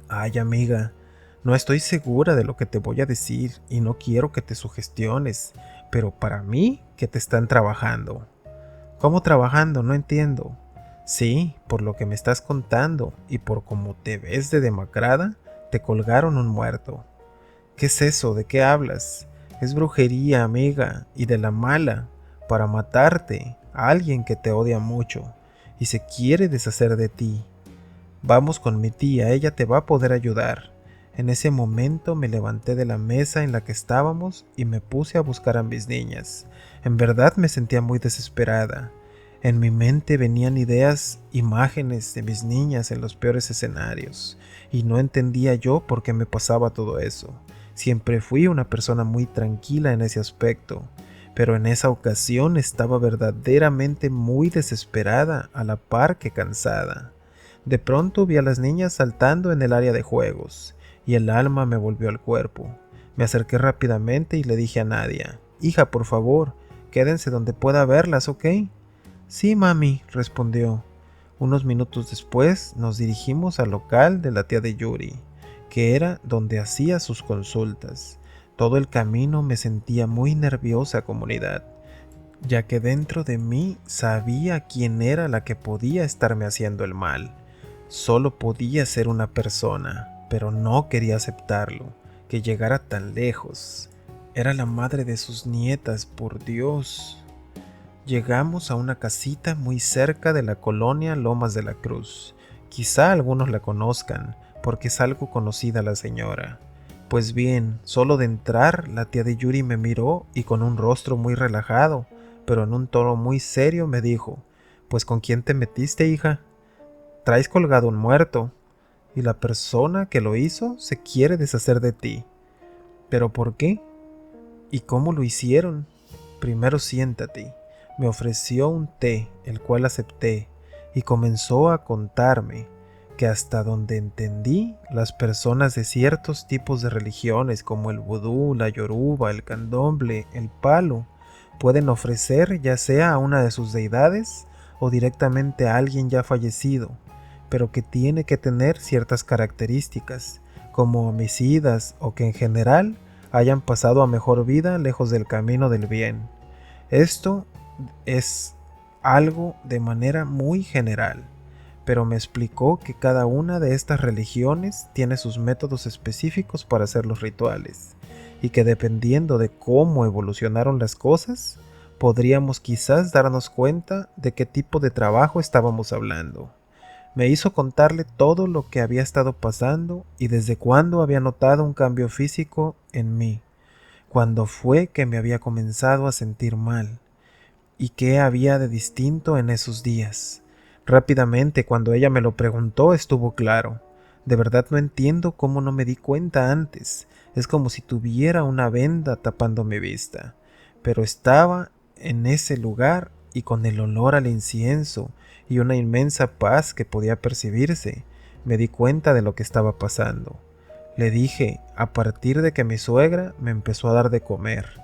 Ay, amiga, no estoy segura de lo que te voy a decir y no quiero que te sugestiones, pero para mí que te están trabajando. ¿Cómo trabajando? No entiendo. Sí, por lo que me estás contando y por cómo te ves de demacrada, te colgaron un muerto. ¿Qué es eso? ¿De qué hablas? Es brujería, amiga, y de la mala, para matarte a alguien que te odia mucho y se quiere deshacer de ti. Vamos con mi tía, ella te va a poder ayudar. En ese momento me levanté de la mesa en la que estábamos y me puse a buscar a mis niñas. En verdad me sentía muy desesperada. En mi mente venían ideas, imágenes de mis niñas en los peores escenarios, y no entendía yo por qué me pasaba todo eso. Siempre fui una persona muy tranquila en ese aspecto, pero en esa ocasión estaba verdaderamente muy desesperada a la par que cansada. De pronto vi a las niñas saltando en el área de juegos, y el alma me volvió al cuerpo. Me acerqué rápidamente y le dije a Nadia: Hija, por favor, quédense donde pueda verlas, ¿ok? Sí, mami, respondió. Unos minutos después nos dirigimos al local de la tía de Yuri, que era donde hacía sus consultas. Todo el camino me sentía muy nerviosa, comunidad, ya que dentro de mí sabía quién era la que podía estarme haciendo el mal. Solo podía ser una persona, pero no quería aceptarlo, que llegara tan lejos. Era la madre de sus nietas, por Dios. Llegamos a una casita muy cerca de la colonia Lomas de la Cruz. Quizá algunos la conozcan, porque es algo conocida la señora. Pues bien, solo de entrar, la tía de Yuri me miró y con un rostro muy relajado, pero en un tono muy serio me dijo: Pues ¿con quién te metiste, hija? Traes colgado un muerto, y la persona que lo hizo se quiere deshacer de ti. ¿Pero por qué? ¿Y cómo lo hicieron? Primero siéntate. Me ofreció un té, el cual acepté, y comenzó a contarme que hasta donde entendí, las personas de ciertos tipos de religiones como el vudú, la yoruba, el candomblé, el palo, pueden ofrecer ya sea a una de sus deidades o directamente a alguien ya fallecido, pero que tiene que tener ciertas características, como homicidas o que en general hayan pasado a mejor vida lejos del camino del bien. Esto es algo de manera muy general, pero me explicó que cada una de estas religiones tiene sus métodos específicos para hacer los rituales, y que dependiendo de cómo evolucionaron las cosas, podríamos quizás darnos cuenta de qué tipo de trabajo estábamos hablando. Me hizo contarle todo lo que había estado pasando y desde cuándo había notado un cambio físico en mí. cuándo fue que me había comenzado a sentir mal y qué había de distinto en esos días. Rápidamente, cuando ella me lo preguntó, estuvo claro. De verdad no entiendo cómo no me di cuenta antes. Es como si tuviera una venda tapando mi vista. Pero estaba en ese lugar y con el olor al incienso y una inmensa paz que podía percibirse, me di cuenta de lo que estaba pasando. Le dije, a partir de que mi suegra me empezó a dar de comer.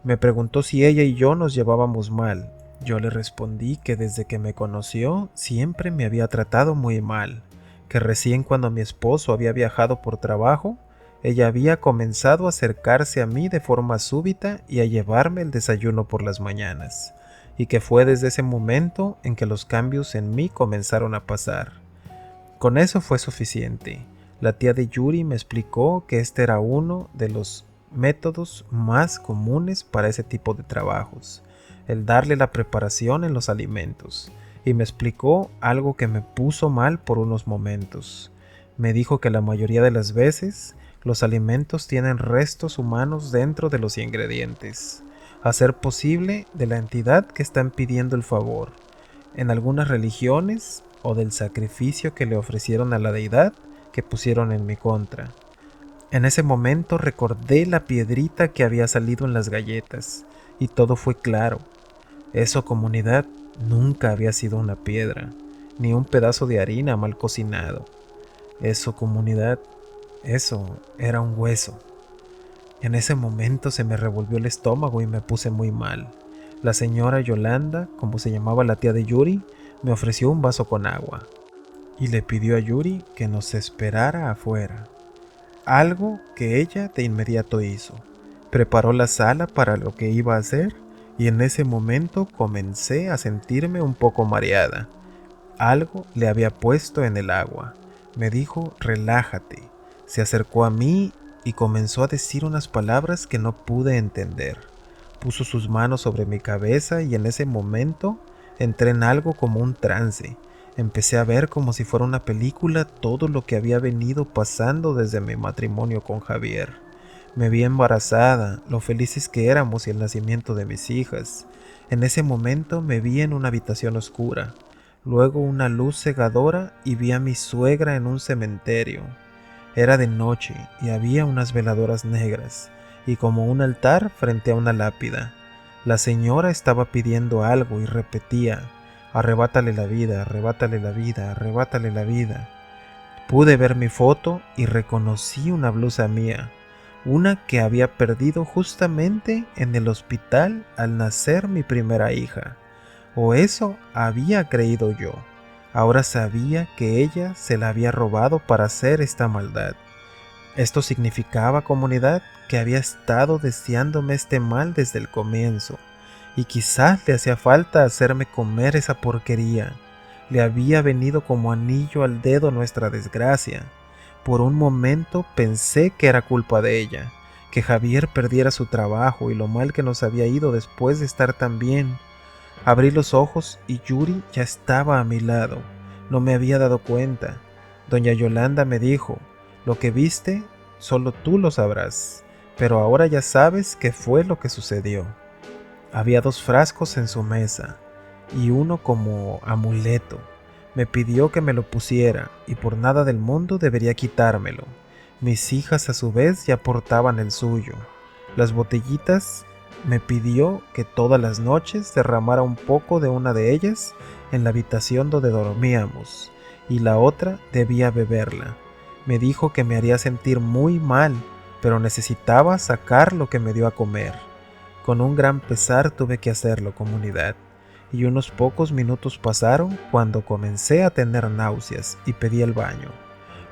Me preguntó si ella y yo nos llevábamos mal. Yo le respondí que desde que me conoció siempre me había tratado muy mal, que recién cuando mi esposo había viajado por trabajo, ella había comenzado a acercarse a mí de forma súbita y a llevarme el desayuno por las mañanas, y que fue desde ese momento en que los cambios en mí comenzaron a pasar. Con eso fue suficiente. La tía de Yuri me explicó que este era uno de los métodos más comunes para ese tipo de trabajos, el darle la preparación en los alimentos, y me explicó algo que me puso mal por unos momentos. Me dijo que la mayoría de las veces los alimentos tienen restos humanos dentro de los ingredientes, a ser posible de la entidad que están pidiendo el favor. En algunas religiones, o del sacrificio que le ofrecieron a la deidad que pusieron en mi contra. En ese momento recordé la piedrita que había salido en las galletas, y todo fue claro. Eso, comunidad, nunca había sido una piedra, ni un pedazo de harina mal cocinado. Eso, comunidad, eso era un hueso. En ese momento se me revolvió el estómago y me puse muy mal. La señora Yolanda, como se llamaba la tía de Yuri, me ofreció un vaso con agua y le pidió a Yuri que nos esperara afuera. Algo que ella de inmediato hizo. Preparó la sala para lo que iba a hacer y en ese momento comencé a sentirme un poco mareada. Algo le había puesto en el agua. Me dijo, relájate. Se acercó a mí y comenzó a decir unas palabras que no pude entender. Puso sus manos sobre mi cabeza y en ese momento entré en algo como un trance. Empecé a ver como si fuera una película todo lo que había venido pasando desde mi matrimonio con Javier. Me vi embarazada, lo felices que éramos y el nacimiento de mis hijas. En ese momento me vi en una habitación oscura, luego una luz cegadora y vi a mi suegra en un cementerio. Era de noche y había unas veladoras negras y como un altar frente a una lápida. La señora estaba pidiendo algo y repetía, arrebátale la vida, arrebátale la vida, arrebátale la vida. Pude ver mi foto y reconocí una blusa mía, una que había perdido justamente en el hospital al nacer mi primera hija. O eso había creído yo. Ahora sabía que ella se la había robado para hacer esta maldad. Esto significaba, comunidad, que había estado deseándome este mal desde el comienzo, y quizás le hacía falta hacerme comer esa porquería. Le había venido como anillo al dedo nuestra desgracia. Por un momento pensé que era culpa de ella, que Javier perdiera su trabajo y lo mal que nos había ido después de estar tan bien. Abrí los ojos y Yuri ya estaba a mi lado. No me había dado cuenta. Doña Yolanda me dijo, lo que viste, solo tú lo sabrás, pero ahora ya sabes qué fue lo que sucedió. Había 2 frascos en su mesa, y uno como amuleto. Me pidió que me lo pusiera, y por nada del mundo debería quitármelo. Mis hijas a su vez ya portaban el suyo. Las botellitas me pidió que todas las noches derramara un poco de una de ellas en la habitación donde dormíamos, y la otra debía beberla. Me dijo que me haría sentir muy mal, pero necesitaba sacar lo que me dio a comer. Con un gran pesar tuve que hacerlo, comunidad, y unos pocos minutos pasaron cuando comencé a tener náuseas y pedí el baño.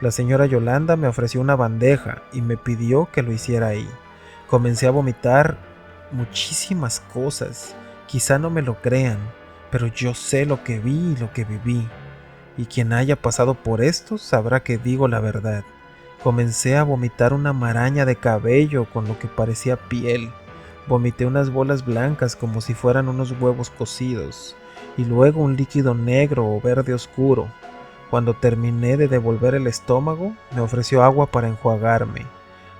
La señora Yolanda me ofreció una bandeja y me pidió que lo hiciera ahí. Comencé a vomitar muchísimas cosas. Quizá no me lo crean, pero yo sé lo que vi y lo que viví. Y quien haya pasado por esto sabrá que digo la verdad. Comencé a vomitar una maraña de cabello con lo que parecía piel. Vomité unas bolas blancas como si fueran unos huevos cocidos, y luego un líquido negro o verde oscuro. Cuando terminé de devolver el estómago, me ofreció agua para enjuagarme.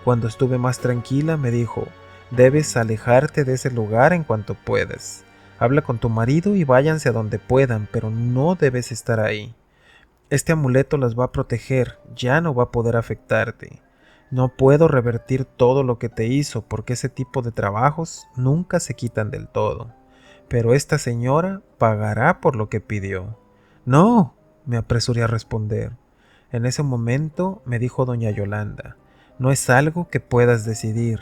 Cuando estuve más tranquila, me dijo, Debes alejarte de ese lugar en cuanto puedas. Habla con tu marido y váyanse a donde puedan, pero no debes estar ahí. Este amuleto las va a proteger, ya no va a poder afectarte. No puedo revertir todo lo que te hizo porque ese tipo de trabajos nunca se quitan del todo. Pero esta señora pagará por lo que pidió. No, me apresuré a responder. En ese momento me dijo doña Yolanda, no es algo que puedas decidir.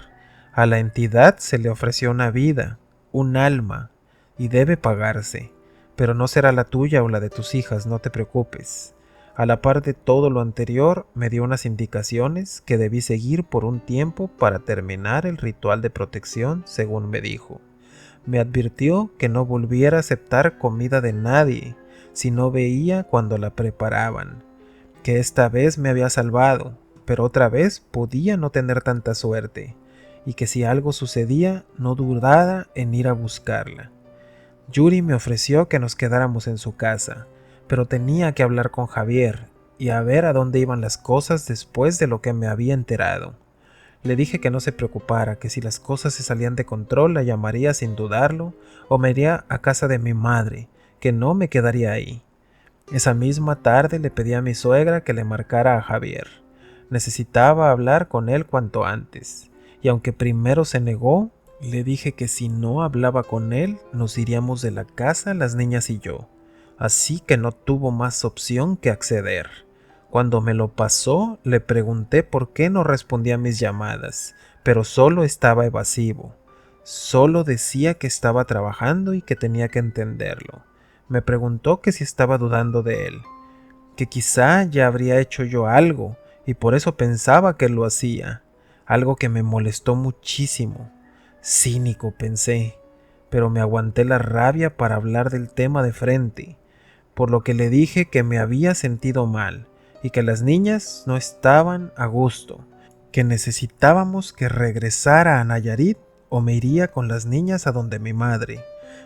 A la entidad se le ofreció una vida, un alma, y debe pagarse, pero no será la tuya o la de tus hijas, no te preocupes. A la par de todo lo anterior, me dio unas indicaciones que debí seguir por un tiempo para terminar el ritual de protección, según me dijo. Me advirtió que no volviera a aceptar comida de nadie si no veía cuando la preparaban, que esta vez me había salvado, pero otra vez podía no tener tanta suerte, y que si algo sucedía no dudara en ir a buscarla. Yuri me ofreció que nos quedáramos en su casa, pero tenía que hablar con Javier y a ver a dónde iban las cosas después de lo que me había enterado. Le dije que no se preocupara, que si las cosas se salían de control la llamaría sin dudarlo o me iría a casa de mi madre, que no me quedaría ahí. Esa misma tarde le pedí a mi suegra que le marcara a Javier. Necesitaba hablar con él cuanto antes, y aunque primero se negó, le dije que si no hablaba con él, nos iríamos de la casa las niñas y yo. Así que no tuvo más opción que acceder. Cuando me lo pasó, le pregunté por qué no respondía a mis llamadas, pero solo estaba evasivo. Solo decía que estaba trabajando y que tenía que entenderlo. Me preguntó que si estaba dudando de él, que quizá ya habría hecho yo algo y por eso pensaba que lo hacía, algo que me molestó muchísimo. Cínico, pensé, pero me aguanté la rabia para hablar del tema de frente, por lo que le dije que me había sentido mal y que las niñas no estaban a gusto, que necesitábamos que regresara a Nayarit o me iría con las niñas a donde mi madre,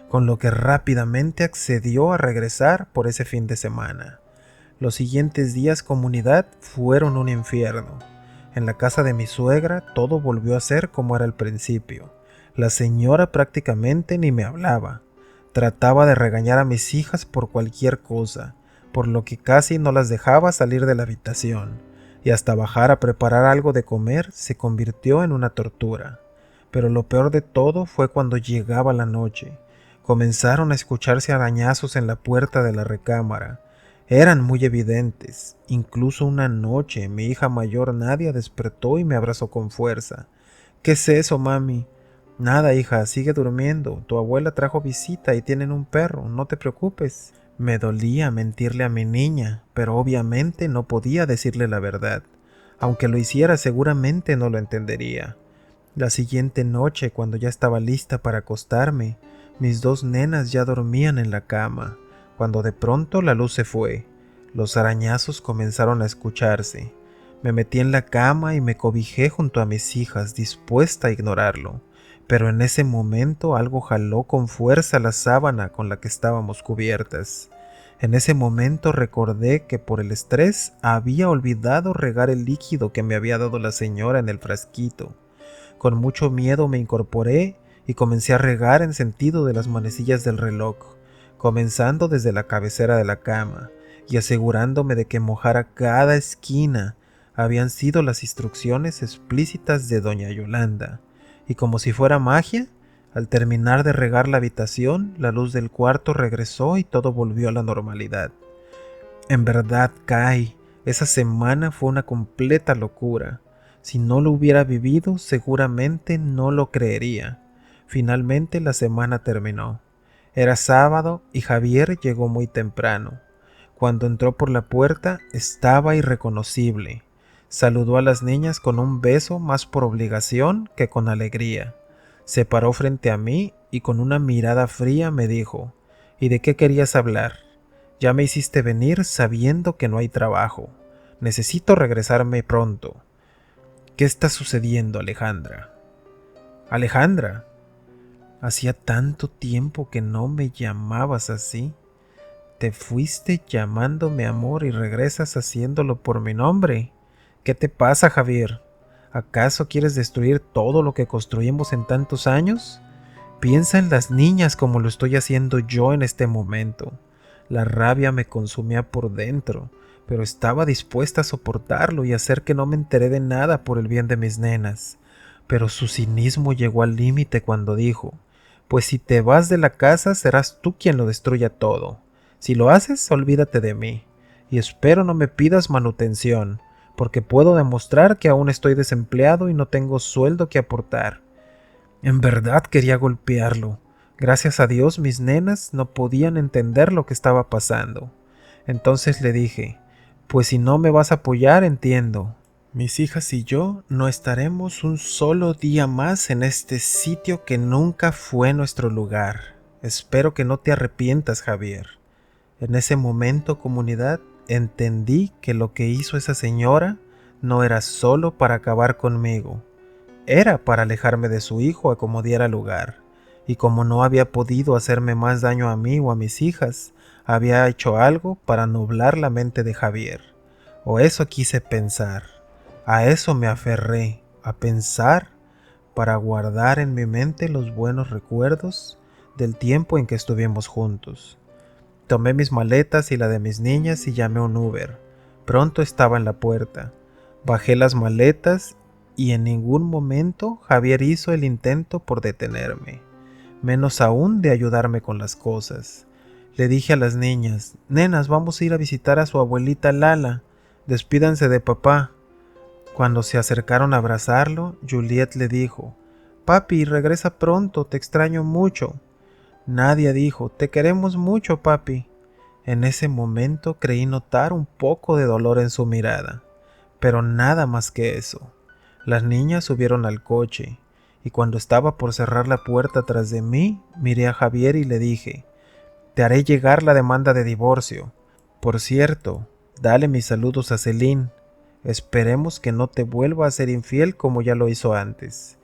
con lo que rápidamente accedió a regresar por ese fin de semana. Los siguientes días, comunidad, fueron un infierno. En la casa de mi suegra todo volvió a ser como era al principio. La señora prácticamente ni me hablaba. Trataba de regañar a mis hijas por cualquier cosa, por lo que casi no las dejaba salir de la habitación, y hasta bajar a preparar algo de comer se convirtió en una tortura. Pero lo peor de todo fue cuando llegaba la noche. Comenzaron a escucharse arañazos en la puerta de la recámara. Eran muy evidentes. Incluso una noche mi hija mayor Nadia despertó y me abrazó con fuerza. ¿Qué es eso, mami? Nada, hija, sigue durmiendo. Tu abuela trajo visita y tienen un perro, no te preocupes. Me dolía mentirle a mi niña, pero obviamente no podía decirle la verdad. Aunque lo hiciera seguramente no lo entendería. La siguiente noche, cuando ya estaba lista para acostarme, mis dos nenas ya dormían en la cama, cuando de pronto la luz se fue. Los arañazos comenzaron a escucharse. Me metí en la cama y me cobijé junto a mis hijas, dispuesta a ignorarlo. Pero en ese momento algo jaló con fuerza la sábana con la que estábamos cubiertas. En ese momento recordé que por el estrés había olvidado regar el líquido que me había dado la señora en el frasquito. Con mucho miedo me incorporé y comencé a regar en sentido de las manecillas del reloj, comenzando desde la cabecera de la cama y asegurándome de que mojara cada esquina. Habían sido las instrucciones explícitas de doña Yolanda, y como si fuera magia, al terminar de regar la habitación, la luz del cuarto regresó y todo volvió a la normalidad. En verdad, Kai, esa semana fue una completa locura. Si no lo hubiera vivido, seguramente no lo creería. Finalmente la semana terminó. Era sábado y Javier llegó muy temprano. Cuando entró por la puerta, estaba irreconocible. Saludó a las niñas con un beso más por obligación que con alegría. Se paró frente a mí y con una mirada fría me dijo: ¿Y de qué querías hablar? Ya me hiciste venir sabiendo que no hay trabajo. Necesito regresarme pronto. ¿Qué está sucediendo, Alejandra? Alejandra, hacía tanto tiempo que no me llamabas así. Te fuiste llamándome amor y regresas haciéndolo por mi nombre. ¿Qué te pasa, Javier? ¿Acaso quieres destruir todo lo que construimos en tantos años? Piensa en las niñas como lo estoy haciendo yo en este momento. La rabia me consumía por dentro, pero estaba dispuesta a soportarlo y hacer que no me enteré de nada por el bien de mis nenas. Pero su cinismo llegó al límite cuando dijo: pues si te vas de la casa serás tú quien lo destruya todo. Si lo haces, olvídate de mí. Y espero no me pidas manutención, porque puedo demostrar que aún estoy desempleado y no tengo sueldo que aportar. En verdad quería golpearlo. Gracias a Dios mis nenas no podían entender lo que estaba pasando. Entonces le dije: pues si no me vas a apoyar, entiendo. Mis hijas y yo no estaremos un solo día más en este sitio que nunca fue nuestro lugar. Espero que no te arrepientas, Javier. En ese momento, comunidad, entendí que lo que hizo esa señora no era solo para acabar conmigo. Era para alejarme de su hijo a como diera lugar, y como no había podido hacerme más daño a mí o a mis hijas, había hecho algo para nublar la mente de Javier. O eso quise pensar. A eso me aferré, a pensar, para guardar en mi mente los buenos recuerdos del tiempo en que estuvimos juntos. Tomé mis maletas y la de mis niñas y llamé a un Uber. Pronto estaba en la puerta. Bajé las maletas y en ningún momento Javier hizo el intento por detenerme, menos aún de ayudarme con las cosas. Le dije a las niñas: nenas, vamos a ir a visitar a su abuelita Lala, despídanse de papá. Cuando se acercaron a abrazarlo, Juliet le dijo: papi, regresa pronto, te extraño mucho. Nadia dijo: te queremos mucho, papi. En ese momento creí notar un poco de dolor en su mirada, pero nada más que eso. Las niñas subieron al coche, y cuando estaba por cerrar la puerta tras de mí, miré a Javier y le dije: te haré llegar la demanda de divorcio. Por cierto, dale mis saludos a Celine. Esperemos que no te vuelva a ser infiel como ya lo hizo antes.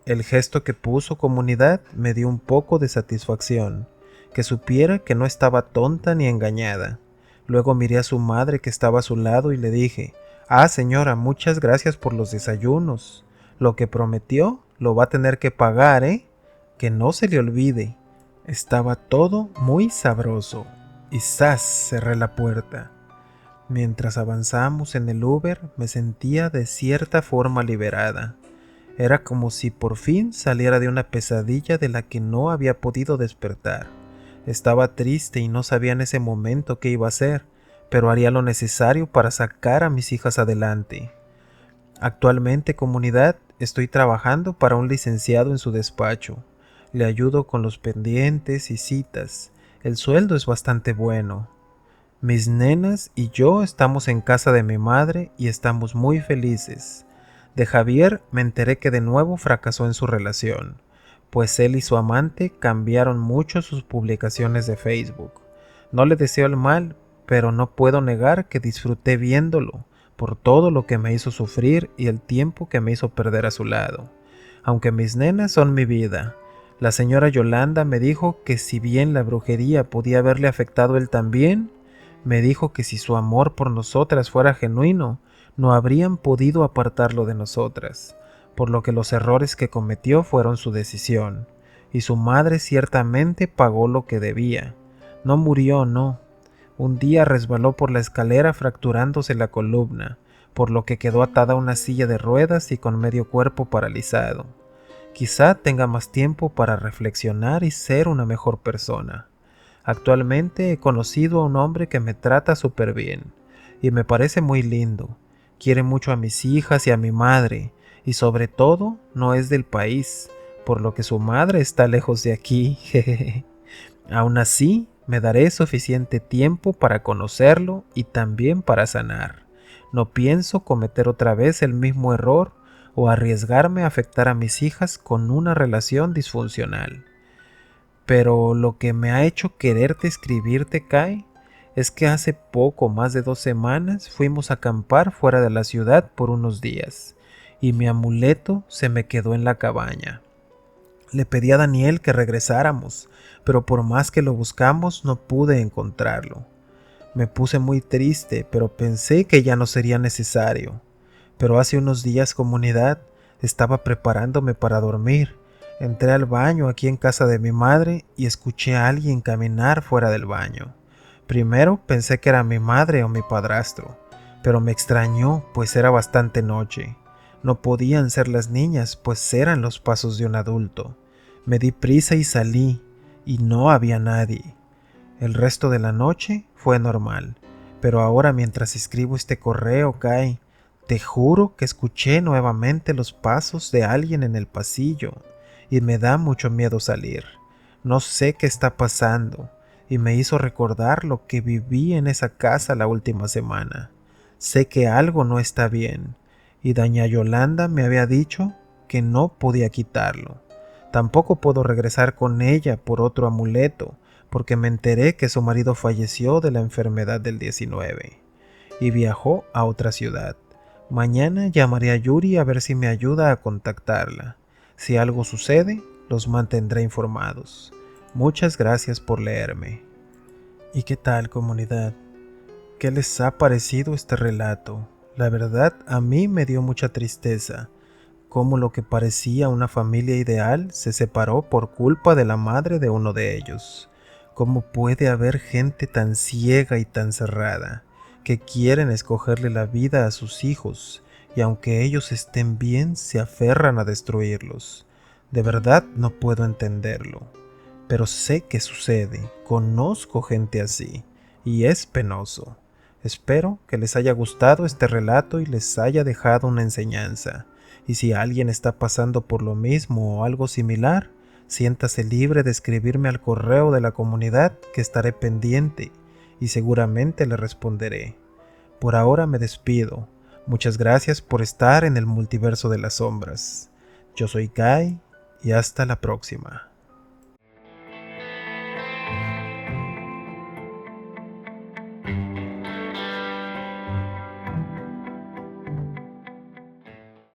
El gesto que puso, comunidad, me dio un poco de satisfacción, que supiera que no estaba tonta ni engañada. Luego miré a su madre que estaba a su lado y le dije: señora, muchas gracias por los desayunos. Lo que prometió lo va a tener que pagar, ¿eh? Que no se le olvide. Estaba todo muy sabroso. Y ¡zas! Cerré la puerta. Mientras avanzamos en el Uber, me sentía de cierta forma liberada. Era como si por fin saliera de una pesadilla de la que no había podido despertar. Estaba triste y no sabía en ese momento qué iba a hacer, pero haría lo necesario para sacar a mis hijas adelante. Actualmente, comunidad, estoy trabajando para un licenciado en su despacho. Le ayudo con los pendientes y citas. El sueldo es bastante bueno. Mis nenas y yo estamos en casa de mi madre y estamos muy felices. De Javier me enteré que de nuevo fracasó en su relación, pues él y su amante cambiaron mucho sus publicaciones de Facebook. No le deseo el mal, pero no puedo negar que disfruté viéndolo, por todo lo que me hizo sufrir y el tiempo que me hizo perder a su lado. Aunque mis nenas son mi vida, la señora Yolanda me dijo que si bien la brujería podía haberle afectado él también, me dijo que si su amor por nosotras fuera genuino, no habrían podido apartarlo de nosotras, por lo que los errores que cometió fueron su decisión, y su madre ciertamente pagó lo que debía. No murió, no. Un día resbaló por la escalera fracturándose la columna, por lo que quedó atada a una silla de ruedas y con medio cuerpo paralizado. Quizá tenga más tiempo para reflexionar y ser una mejor persona. Actualmente he conocido a un hombre que me trata súper bien, y me parece muy lindo. Quiere mucho a mis hijas y a mi madre, y sobre todo no es del país, por lo que su madre está lejos de aquí. Aún así, me daré suficiente tiempo para conocerlo y también para sanar. No pienso cometer otra vez el mismo error o arriesgarme a afectar a mis hijas con una relación disfuncional. Pero lo que me ha hecho quererte escribirte, Kai, es que hace poco más de 2 semanas fuimos a acampar fuera de la ciudad por unos días, y mi amuleto se me quedó en la cabaña. Le pedí a Daniel que regresáramos, pero por más que lo buscamos no pude encontrarlo. Me puse muy triste, pero pensé que ya no sería necesario. Pero hace unos días, comunidad, estaba preparándome para dormir. Entré al baño aquí en casa de mi madre y escuché a alguien caminar fuera del baño. Primero pensé que era mi madre o mi padrastro, pero me extrañó pues era bastante noche. No podían ser las niñas, pues eran los pasos de un adulto. Me di prisa y salí, y no había nadie. El resto de la noche fue normal, pero ahora mientras escribo este correo, Kai, te juro que escuché nuevamente los pasos de alguien en el pasillo, y me da mucho miedo salir. No sé qué está pasando, y me hizo recordar lo que viví en esa casa la última semana. Sé que algo no está bien, y doña Yolanda me había dicho que no podía quitarlo. Tampoco puedo regresar con ella por otro amuleto, porque me enteré que su marido falleció de la enfermedad del 19 y viajó a otra ciudad. Mañana llamaré a Yuri a ver si me ayuda a contactarla. Si algo sucede, los mantendré informados. Muchas gracias por leerme. ¿Y qué tal, comunidad? ¿Qué les ha parecido este relato? La verdad, a mí me dio mucha tristeza, cómo lo que parecía una familia ideal se separó por culpa de la madre de uno de ellos. ¿Cómo puede haber gente tan ciega y tan cerrada, que quieren escogerle la vida a sus hijos, y aunque ellos estén bien, se aferran a destruirlos? De verdad no puedo entenderlo, pero sé que sucede, conozco gente así, y es penoso. Espero que les haya gustado este relato y les haya dejado una enseñanza. Y si alguien está pasando por lo mismo o algo similar, siéntase libre de escribirme al correo de la comunidad, que estaré pendiente y seguramente le responderé. Por ahora me despido. Muchas gracias por estar en el multiverso de las sombras. Yo soy Kai y hasta la próxima.